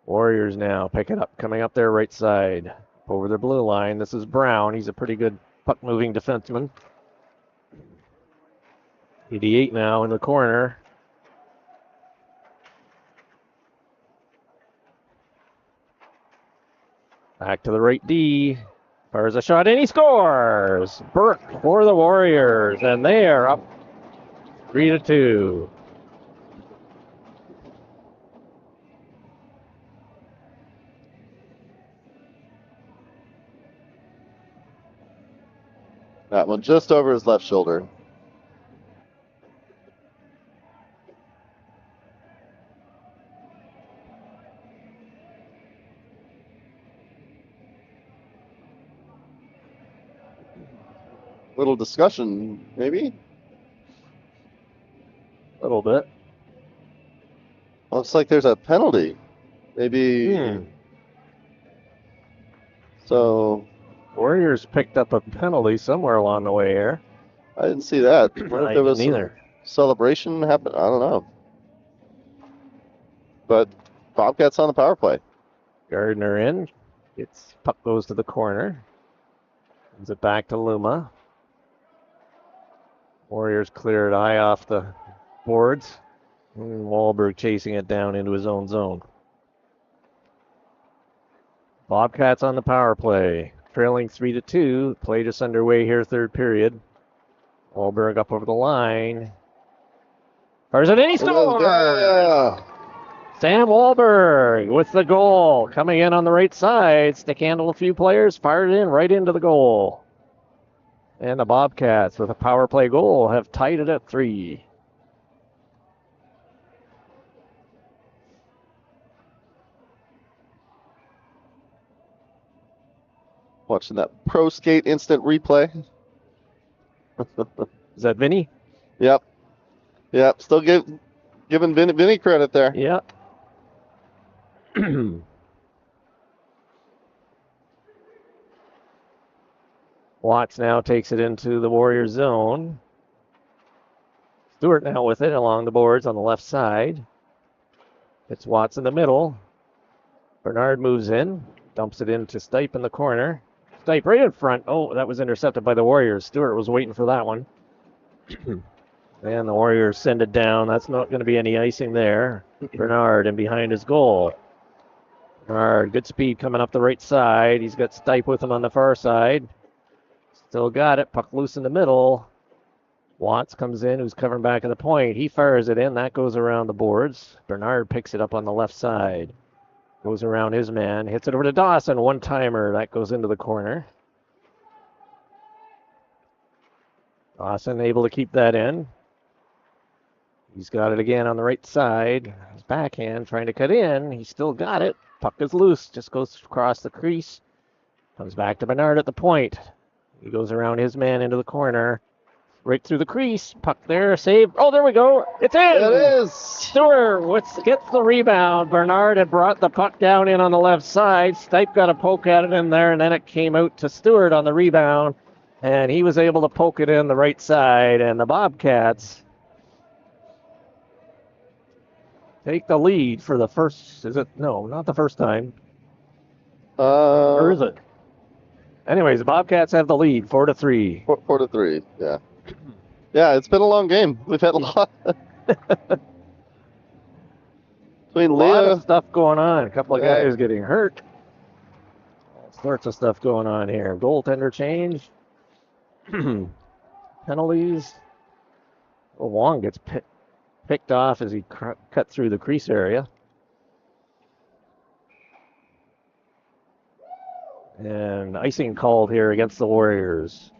Warriors now pick it up, coming up their right side. Over the blue line, this is Brown. He's a pretty good puck-moving defenseman. 88 now in the corner. Back to the right D. Fires a shot and he scores! Burke for the Warriors, and they are up 3-2. That one just over his left shoulder. Little discussion, maybe? A little bit. Looks like there's a penalty. Maybe. So. Warriors picked up a penalty somewhere along the way here. I didn't see that. What if there was neither. Celebration happen? I don't know. But Bobcats on the power play. Gardner in. Puck goes to the corner. Sends it back to Luma. Warriors clear it high off the boards. And Wahlberg chasing it down into his own zone. Bobcats on the power play. Trailing 3-2. Play just underway here, third period. Wahlberg up over the line. Fires it in, he scores! Yeah. Sam Wahlberg with the goal. Coming in on the right side. Stick handle a few players. Fired in right into the goal. And the Bobcats with a power play goal have tied it at 3. Watching that pro skate instant replay. Is that Vinny? Yep. Still giving Vinny credit there. Yep. Watts now takes it into the Warriors zone. Stewart now with it along the boards on the left side. It's Watts in the middle. Bernard moves in, dumps it into Stipe in the corner. Stipe right in front. Oh, that was intercepted by the Warriors. Stewart was waiting for that one. And the Warriors send it down. That's not going to be any icing there. Bernard in behind his goal. Bernard, good speed coming up the right side. He's got Stipe with him on the far side. Still got it. Puck loose in the middle. Watts comes in, who's covering back at the point. He fires it in. That goes around the boards. Bernard picks it up on the left side. Goes around his man. Hits it over to Dawson. One-timer. That goes into the corner. Dawson able to keep that in. He's got it again on the right side. His backhand trying to cut in. He's still got it. Puck is loose. Just goes across the crease. Comes back to Bernard at the point. He goes around his man into the corner. Right through the crease. Puck there. Save. Oh, there we go. It's in. It is. Stewart gets the rebound. Bernard had brought the puck down in on the left side. Stipe got a poke at it in there, and then it came out to Stewart on the rebound. And he was able to poke it in the right side. And the Bobcats take the lead for the first. Is it? No, not the first time. Or Uh, is it? Anyways, the Bobcats have the lead, 4-3. 4-3. Yeah. Yeah, it's been a long game. We've had a lot A between lot of Leah. stuff going on. A couple of Yeah, guys getting hurt. All sorts of stuff going on here. Goaltender change. Penalties. Well, Wong gets picked off as he cut through the crease area. And icing called here against the Warriors.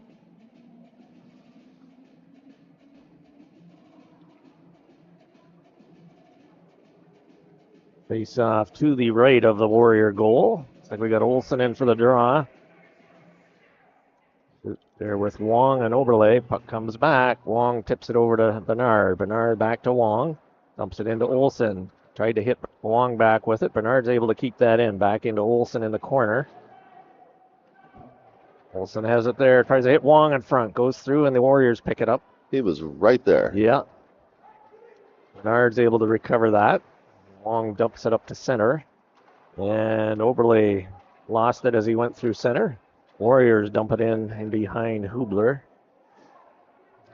Face off to the right of the Warrior goal. Looks like we got Olsen in for the draw. There with Wong and Overlay. Puck comes back. Wong tips it over to Bernard. Bernard back to Wong. Dumps it into Olsen. Tried to hit Wong back with it. Bernard's able to keep that in. Back into Olsen in the corner. Olsen has it there. Tries to hit Wong in front. Goes through and the Warriors pick it up. he was right there. Yeah. Bernard's able to recover that. Wong dumps it up to center. And Oberle lost it as he went through center. Warriors dump it in behind Hubler.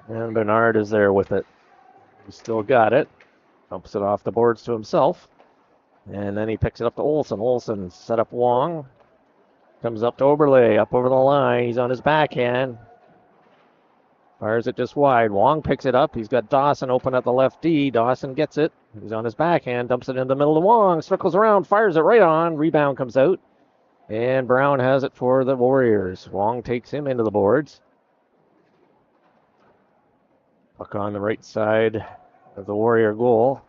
And Bernard is there with it. He's still got it. Dumps it off the boards to himself. And then he picks it up to Olsen. Olsen set up Wong. Comes up to Oberle, up over the line. He's on his backhand. Fires it just wide. Wong picks it up. He's got Dawson open at the left D. Dawson gets it. He's on his backhand. Dumps it in the middle to Wong. Circles around. Fires it right on. Rebound comes out. And Brown has it for the Warriors. Wong takes him into the boards. Puck on the right side of the Warrior goal.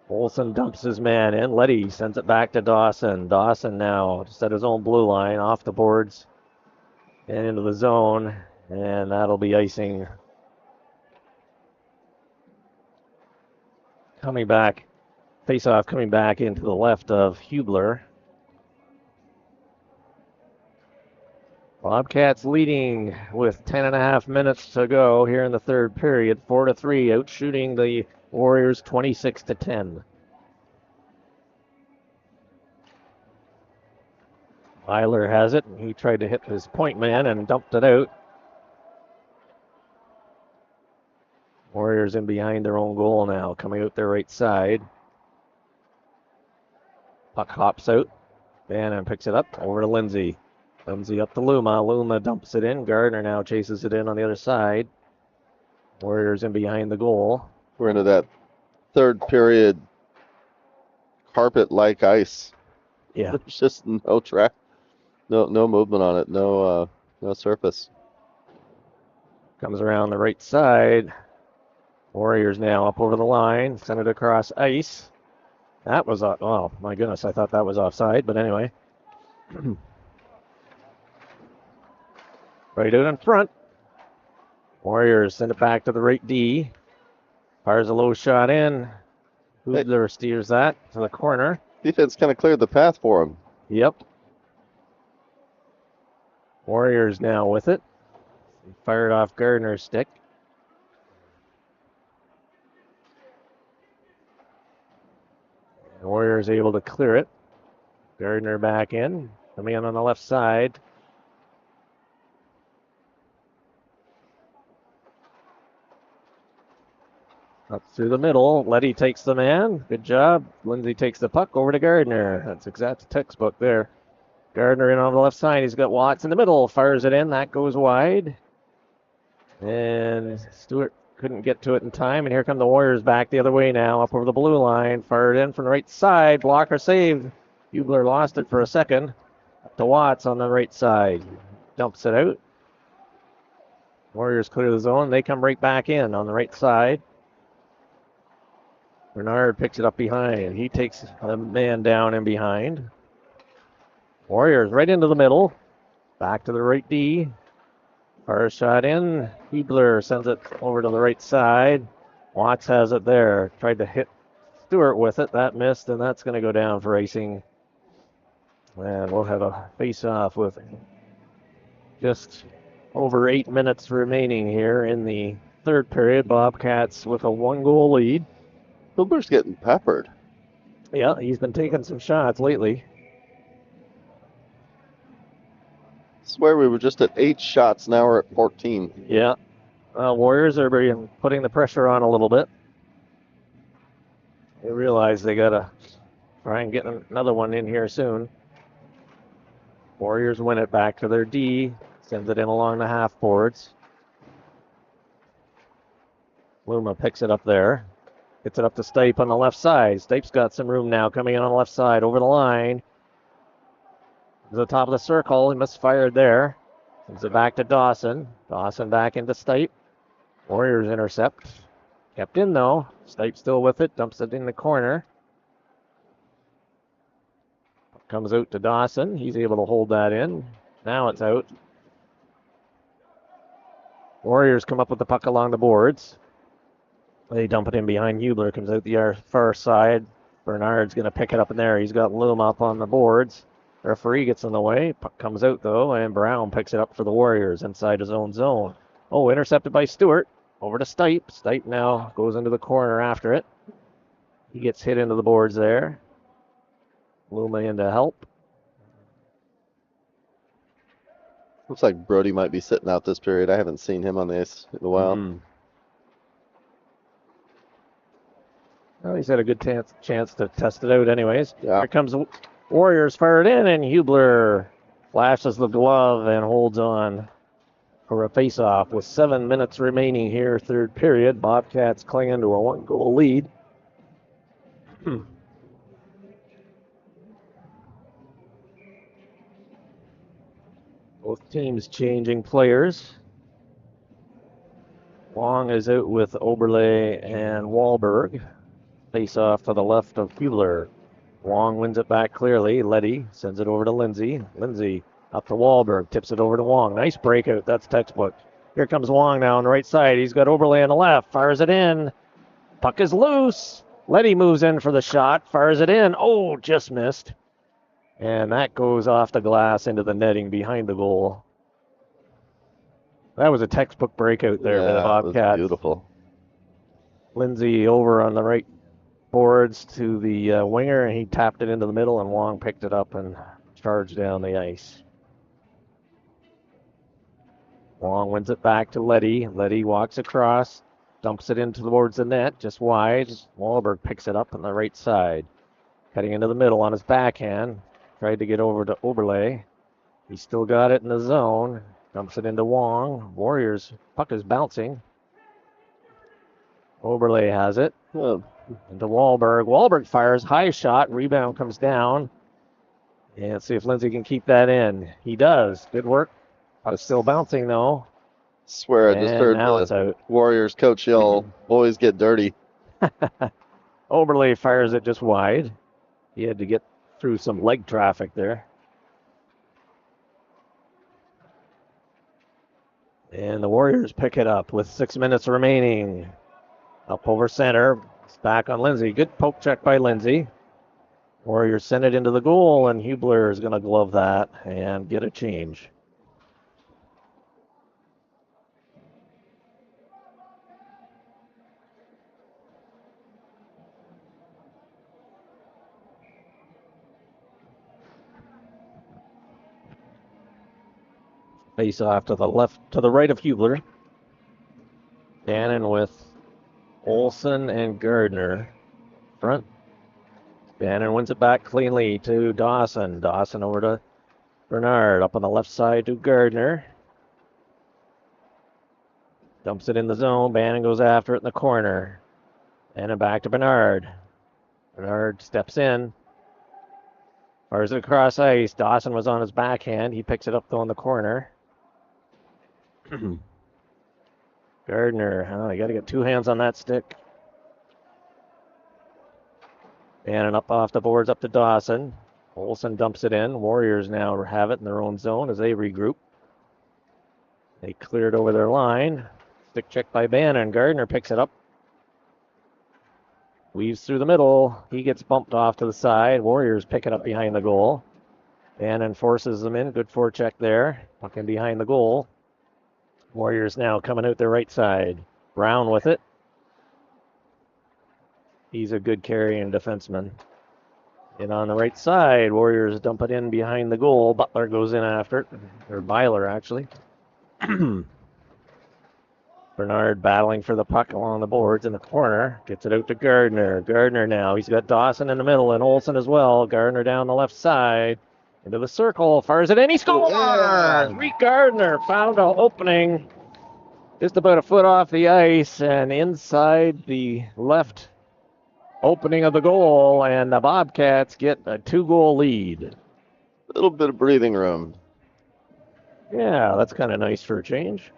Olsen dumps his man in. Letty sends it back to Dawson. Dawson now just at his own blue line, off the boards and into the zone. And that'll be icing. Coming back, face-off coming back into the left of Hubler. Bobcats leading with 10.5 minutes to go here in the third period. 4-3, outshooting the Warriors 26-10. Eiler has it. He tried to hit his point man and dumped it out. Warriors in behind their own goal now, coming out their right side. Puck hops out. Bannon picks it up over to Lindsay. Lindsay up to Luma. Luma dumps it in. Gardner now chases it in on the other side. Warriors in behind the goal. We're into that third period carpet-like ice. Yeah. There's just no track, no movement on it, no surface. Comes around the right side. Warriors now up over the line. Send it across ice. That was oh my goodness, I thought that was offside, but anyway. Right out in front. Warriors send it back to the right D. Fires a low shot in. Hubler steers that to the corner. Defense kind of cleared the path for him. Yep. Warriors now with it. He fired off Gardner's stick. The Warriors able to clear it. Gardner back in. Coming in on the left side. Up through the middle. Letty takes the man. Good job. Lindsay takes the puck over to Gardner. That's exact textbook there. Gardner in on the left side. He's got Watts in the middle. Fires it in. That goes wide. And Stewart couldn't get to it in time. And here come the Warriors back the other way now. Up over the blue line. Fired in from the right side. Blocker saved. Hubler lost it for a second. Up to Watts on the right side. Dumps it out. Warriors clear the zone. They come right back in on the right side. Bernard picks it up behind. He takes a man down in behind. Warriors right into the middle. Back to the right D. First shot in. Hubler sends it over to the right side. Watts has it there. Tried to hit Stewart with it. That missed, and that's going to go down for icing. And we'll have a face-off with just over 8 minutes remaining here in the third period. Bobcats with a 1-goal lead. Hubler's getting peppered. Yeah, he's been taking some shots lately. Swear we were just at 8 shots, now we're at 14. Yeah. Warriors are putting the pressure on a little bit. They realize they got to try and get another one in here soon. Warriors win it back to their D. Sends it in along the half boards. Luma picks it up there. Gets it up to Stipe on the left side. Stipe's got some room now coming in on the left side over the line. To the top of the circle. He misfired there. Sends it back to Dawson. Dawson back into Stipe. Warriors intercept. Kept in though. Stipe still with it. Dumps it in the corner. Comes out to Dawson. He's able to hold that in. Now it's out. Warriors come up with the puck along the boards. They dump it in behind Hubler. Comes out the far side. Bernard's going to pick it up in there. He's got Loom up on the boards. Referee gets in the way. Puck comes out though, and Brown picks it up for the Warriors inside his own zone. Oh, intercepted by Stewart. Over to Stipe. Stipe now goes into the corner after it. He gets hit into the boards there. Luma in to help. Looks like Brody might be sitting out this period. I haven't seen him on the ice in a while. Well, he's had a good chance to test it out anyways. Yeah. Here comes the Warriors, fired in, and Hubler flashes the glove and holds on for a face-off with 7 minutes remaining here, third period. Bobcats clinging to a 1-goal lead. Both teams changing players. Wong is out with Oberle and Wahlberg. Face off to the left of Hubler. Wong wins it back clearly. Letty sends it over to Lindsay. Lindsay up to Wahlberg. Tips it over to Wong. Nice breakout. That's textbook. Here comes Wong now on the right side. He's got Oberle on the left. Fires it in. Puck is loose. Letty moves in for the shot. Fires it in. Oh, just missed. And that goes off the glass into the netting behind the goal. That was a textbook breakout there by the Bobcats. That was beautiful. Lindsay over on the right boards to the winger, and he tapped it into the middle, and Wong picked it up and charged down the ice. Wong wins it back to Letty. Letty walks across, dumps it in towards the net, just wide. Wahlberg picks it up on the right side. Cutting into the middle on his backhand. Tried to get over to Oberle. He still got it in the zone. Dumps it into Wong. Warriors, puck is bouncing. Oberle has it. Oh. Into Wahlberg. Wahlberg fires. High shot. Rebound comes down. And let's see if Lindsay can keep that in. He does. Good work. Puck's still bouncing, though. Swear I just heard now it's out. Warriors coach yell, boys get dirty. Oberle fires it just wide. He had to get through some leg traffic there. And the Warriors pick it up with 6 minutes remaining. Up over center. It's back on Lindsay. Good poke check by Lindsay. Warriors send it into the goal, and Hubler is going to glove that and get a change. Face off to the left, to the right of Hubler. Cannon with Olsen and Gardner front. Bannon wins it back cleanly to Dawson. Dawson over to Bernard. Up on the left side to Gardner. Dumps it in the zone. Bannon goes after it in the corner. Bannon back to Bernard. Bernard steps in. Fires it across ice. Dawson was on his backhand. He picks it up though in the corner. Gardner, you got to get two hands on that stick. Bannon up off the boards up to Dawson. Olsen dumps it in. Warriors now have it in their own zone as they regroup. They cleared over their line. Stick check by Bannon. Gardner picks it up. Weaves through the middle. He gets bumped off to the side. Warriors pick it up behind the goal. Bannon forces them in. Good forecheck there. Puck in behind the goal. Warriors now coming out their right side. Brown with it. He's a good carrying defenseman. And on the right side, Warriors dump it in behind the goal. Butler goes in after it, or Byler actually. Bernard battling for the puck along the boards in the corner. Gets it out to Gardner. Gardner now. He's got Dawson in the middle and Olsen as well. Gardner down the left side. Into the circle. Fires it in. He scores! Yeah. Reed Gardner found an opening just about a foot off the ice and inside the left opening of the goal. And the Bobcats get a 2-goal lead. A little bit of breathing room. Yeah, that's kind of nice for a change.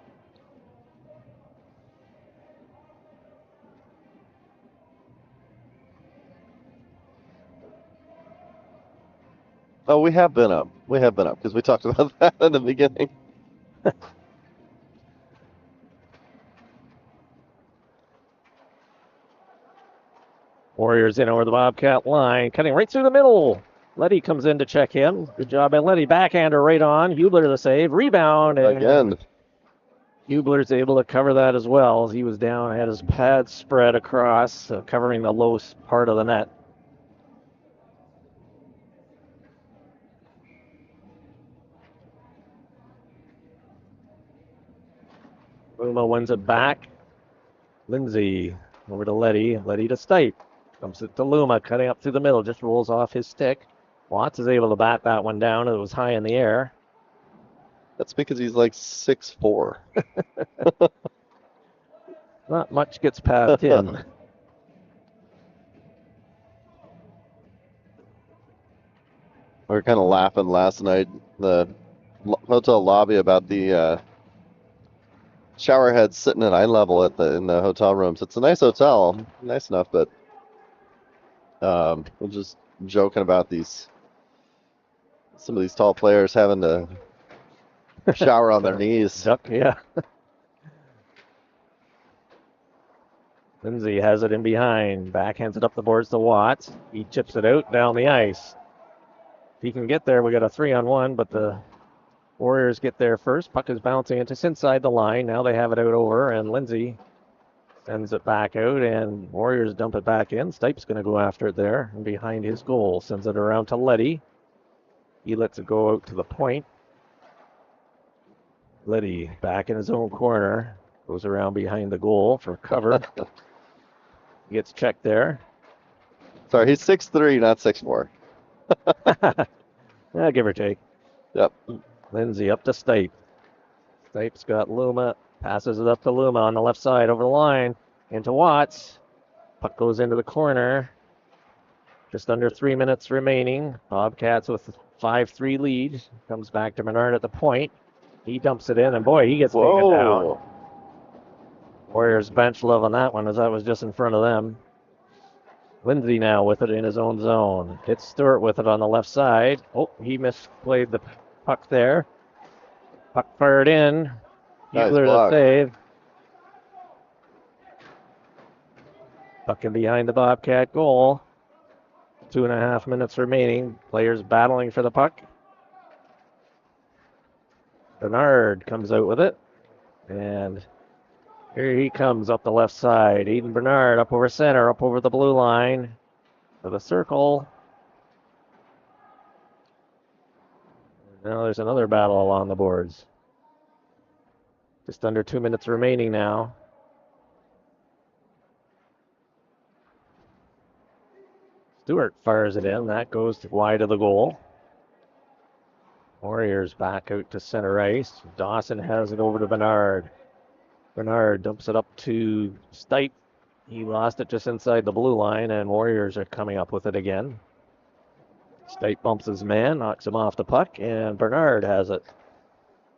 Oh, we have been up. We have been up because we talked about that in the beginning. Warriors in over the Bobcat line, cutting right through the middle. Letty comes in to check him. Good job by Letty. Backhander right on. Hubler the save. Rebound. And Again. Hubler's able to cover that as well. He was down, had his pads spread across, covering the low part of the net. Luma wins it back. Lindsay over to Letty. Letty to Stipe. Comes it to Luma, cutting up through the middle. Just rolls off his stick. Watts is able to bat that one down. It was high in the air. That's because he's like 6'4". Not much gets past him. We were kind of laughing last night in the hotel lobby about the shower heads sitting at eye level in the hotel rooms. It's a nice hotel, nice enough, but we're just joking about some of these tall players having to shower on their knees. Duck, yeah. Lindsay has it in behind. Backhands it up the boards to Watts. He chips it out down the ice. If he can get there, we got a 3-on-1, but the Warriors get there first. Puck is bouncing. It's just inside the line. Now they have it out over, and Lindsay sends it back out, and Warriors dump it back in. Stipe's going to go after it there and behind his goal. Sends it around to Letty. He lets it go out to the point. Letty back in his own corner. Goes around behind the goal for cover. Gets checked there. Sorry, he's 6'3", not 6'4". Yeah, give or take. Yep. Lindsay up to Stipe. Stipe's got Luma. Passes it up to Luma on the left side over the line. Into Watts. Puck goes into the corner. Just under 3 minutes remaining. Bobcats with a 5-3 lead. Comes back to Menard at the point. He dumps it in, and boy, he gets taken down. Warriors bench love on that one, as that was just in front of them. Lindsay now with it in his own zone. Hits Stewart with it on the left side. Oh, he misplayed the puck there. Puck fired in. Hubler to save. Puck in behind the Bobcat goal. 2.5 minutes remaining. Players battling for the puck. Bernard comes out with it. And here he comes up the left side. Eden Bernard up over center, up over the blue line. To the circle. Now there's another battle along the boards. Just under 2 minutes remaining now. Stewart fires it in. That goes wide of the goal. Warriors back out to center ice. Dawson has it over to Bernard. Bernard dumps it up to Stipe. He lost it just inside the blue line, and Warriors are coming up with it again. Stipe bumps his man, knocks him off the puck, and Bernard has it.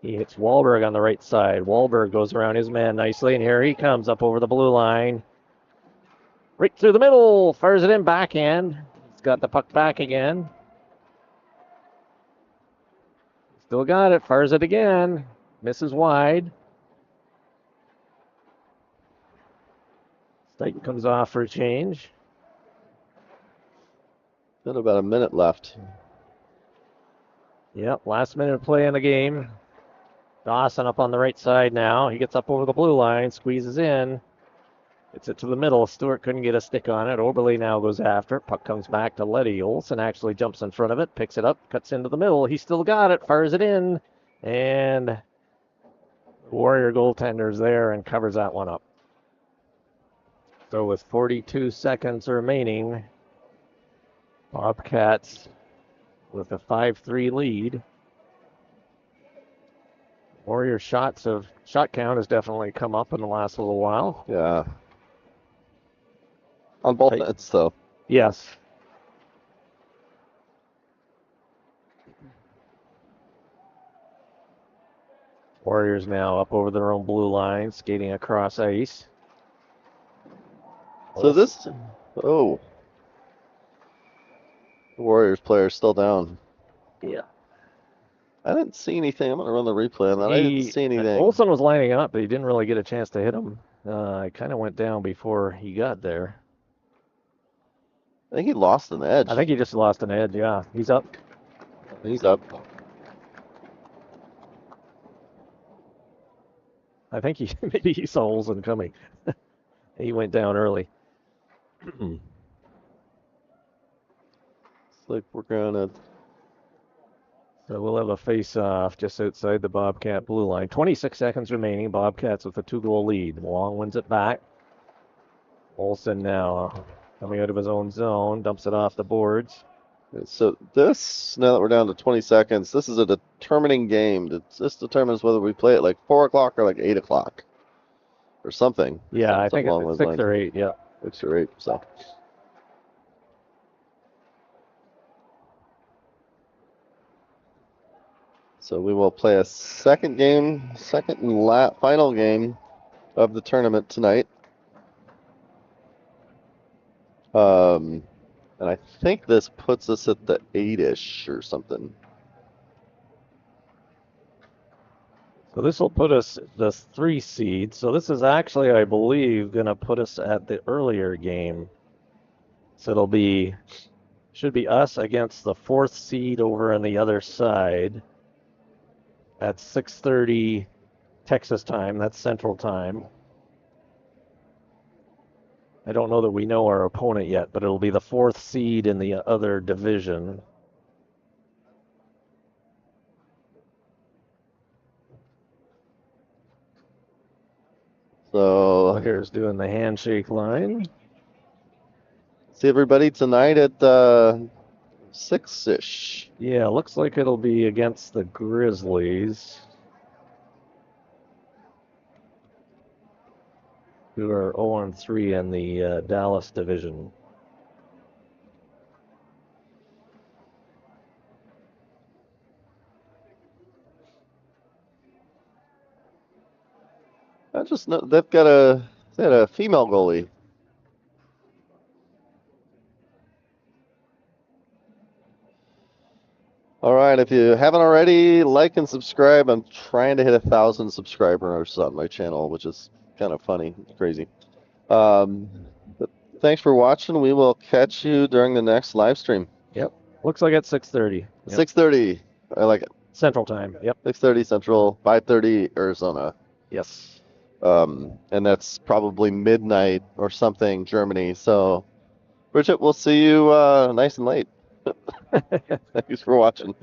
He hits Wahlberg on the right side. Wahlberg goes around his man nicely, and here he comes up over the blue line. Right through the middle, fires it in backhand. He's got the puck back again. Still got it, fires it again. Misses wide. Stipe comes off for a change. Got about a minute left. Yep, last minute of play in the game. Dawson up on the right side now. He gets up over the blue line, squeezes in. Gets it to the middle. Stewart couldn't get a stick on it. Oberle now goes after it. Puck comes back to Letty. Olsen actually jumps in front of it, picks it up, cuts into the middle. He still got it, fires it in, and Warrior goaltender's there and covers that one up. So with 42 seconds remaining, Bobcats with a 5-3 lead. Warrior shot count has definitely come up in the last little while. Yeah. On both ends, though. Yes. Warriors now up over their own blue line, skating across ice. So this, the Warriors player still down. Yeah. I didn't see anything. I'm going to run the replay on that. I didn't see anything. Olsen was lining up, but he didn't really get a chance to hit him. He kind of went down before he got there. I think he lost an edge. I think he just lost an edge, yeah. He's up. He's up. I think maybe he saw Olsen coming. He went down early. Looks like we're going to... So we'll have a face-off just outside the Bobcat blue line. 26 seconds remaining. Bobcats with a 2-goal lead. Long wins it back. Olsen now coming out of his own zone, dumps it off the boards. So this, now that we're down to 20 seconds, this is a determining game. This determines whether we play at like 4 o'clock or like 8 o'clock or something. Yeah, I think it's 6 or 8, yeah. 6 or 8, so. So we will play a second and final game of the tournament tonight. And I think this puts us at the 8-ish or something. So this will put us the 3 seed. So this is actually, I believe, going to put us at the earlier game. So should be us against the 4th seed over on the other side at 6:30 Texas time. That's Central time. I don't know that we know our opponent yet, but it'll be the 4th seed in the other division. So here's doing the handshake line. See everybody tonight at 6-ish. Yeah, looks like it'll be against the Grizzlies, who are 0-3 in the Dallas division. I just know they had a female goalie. All right, if you haven't already, like and subscribe. I'm trying to hit 1,000 subscribers on my channel, which is kind of funny, crazy. But thanks for watching. We will catch you during the next live stream. Yep. Looks like it's 6:30. Yep. 6:30. I like it. Central time. Yep. 6:30 Central, 5:30 Arizona. Yes. And that's probably midnight or something Germany. So, Bridget, we'll see you nice and late. Thanks for watching.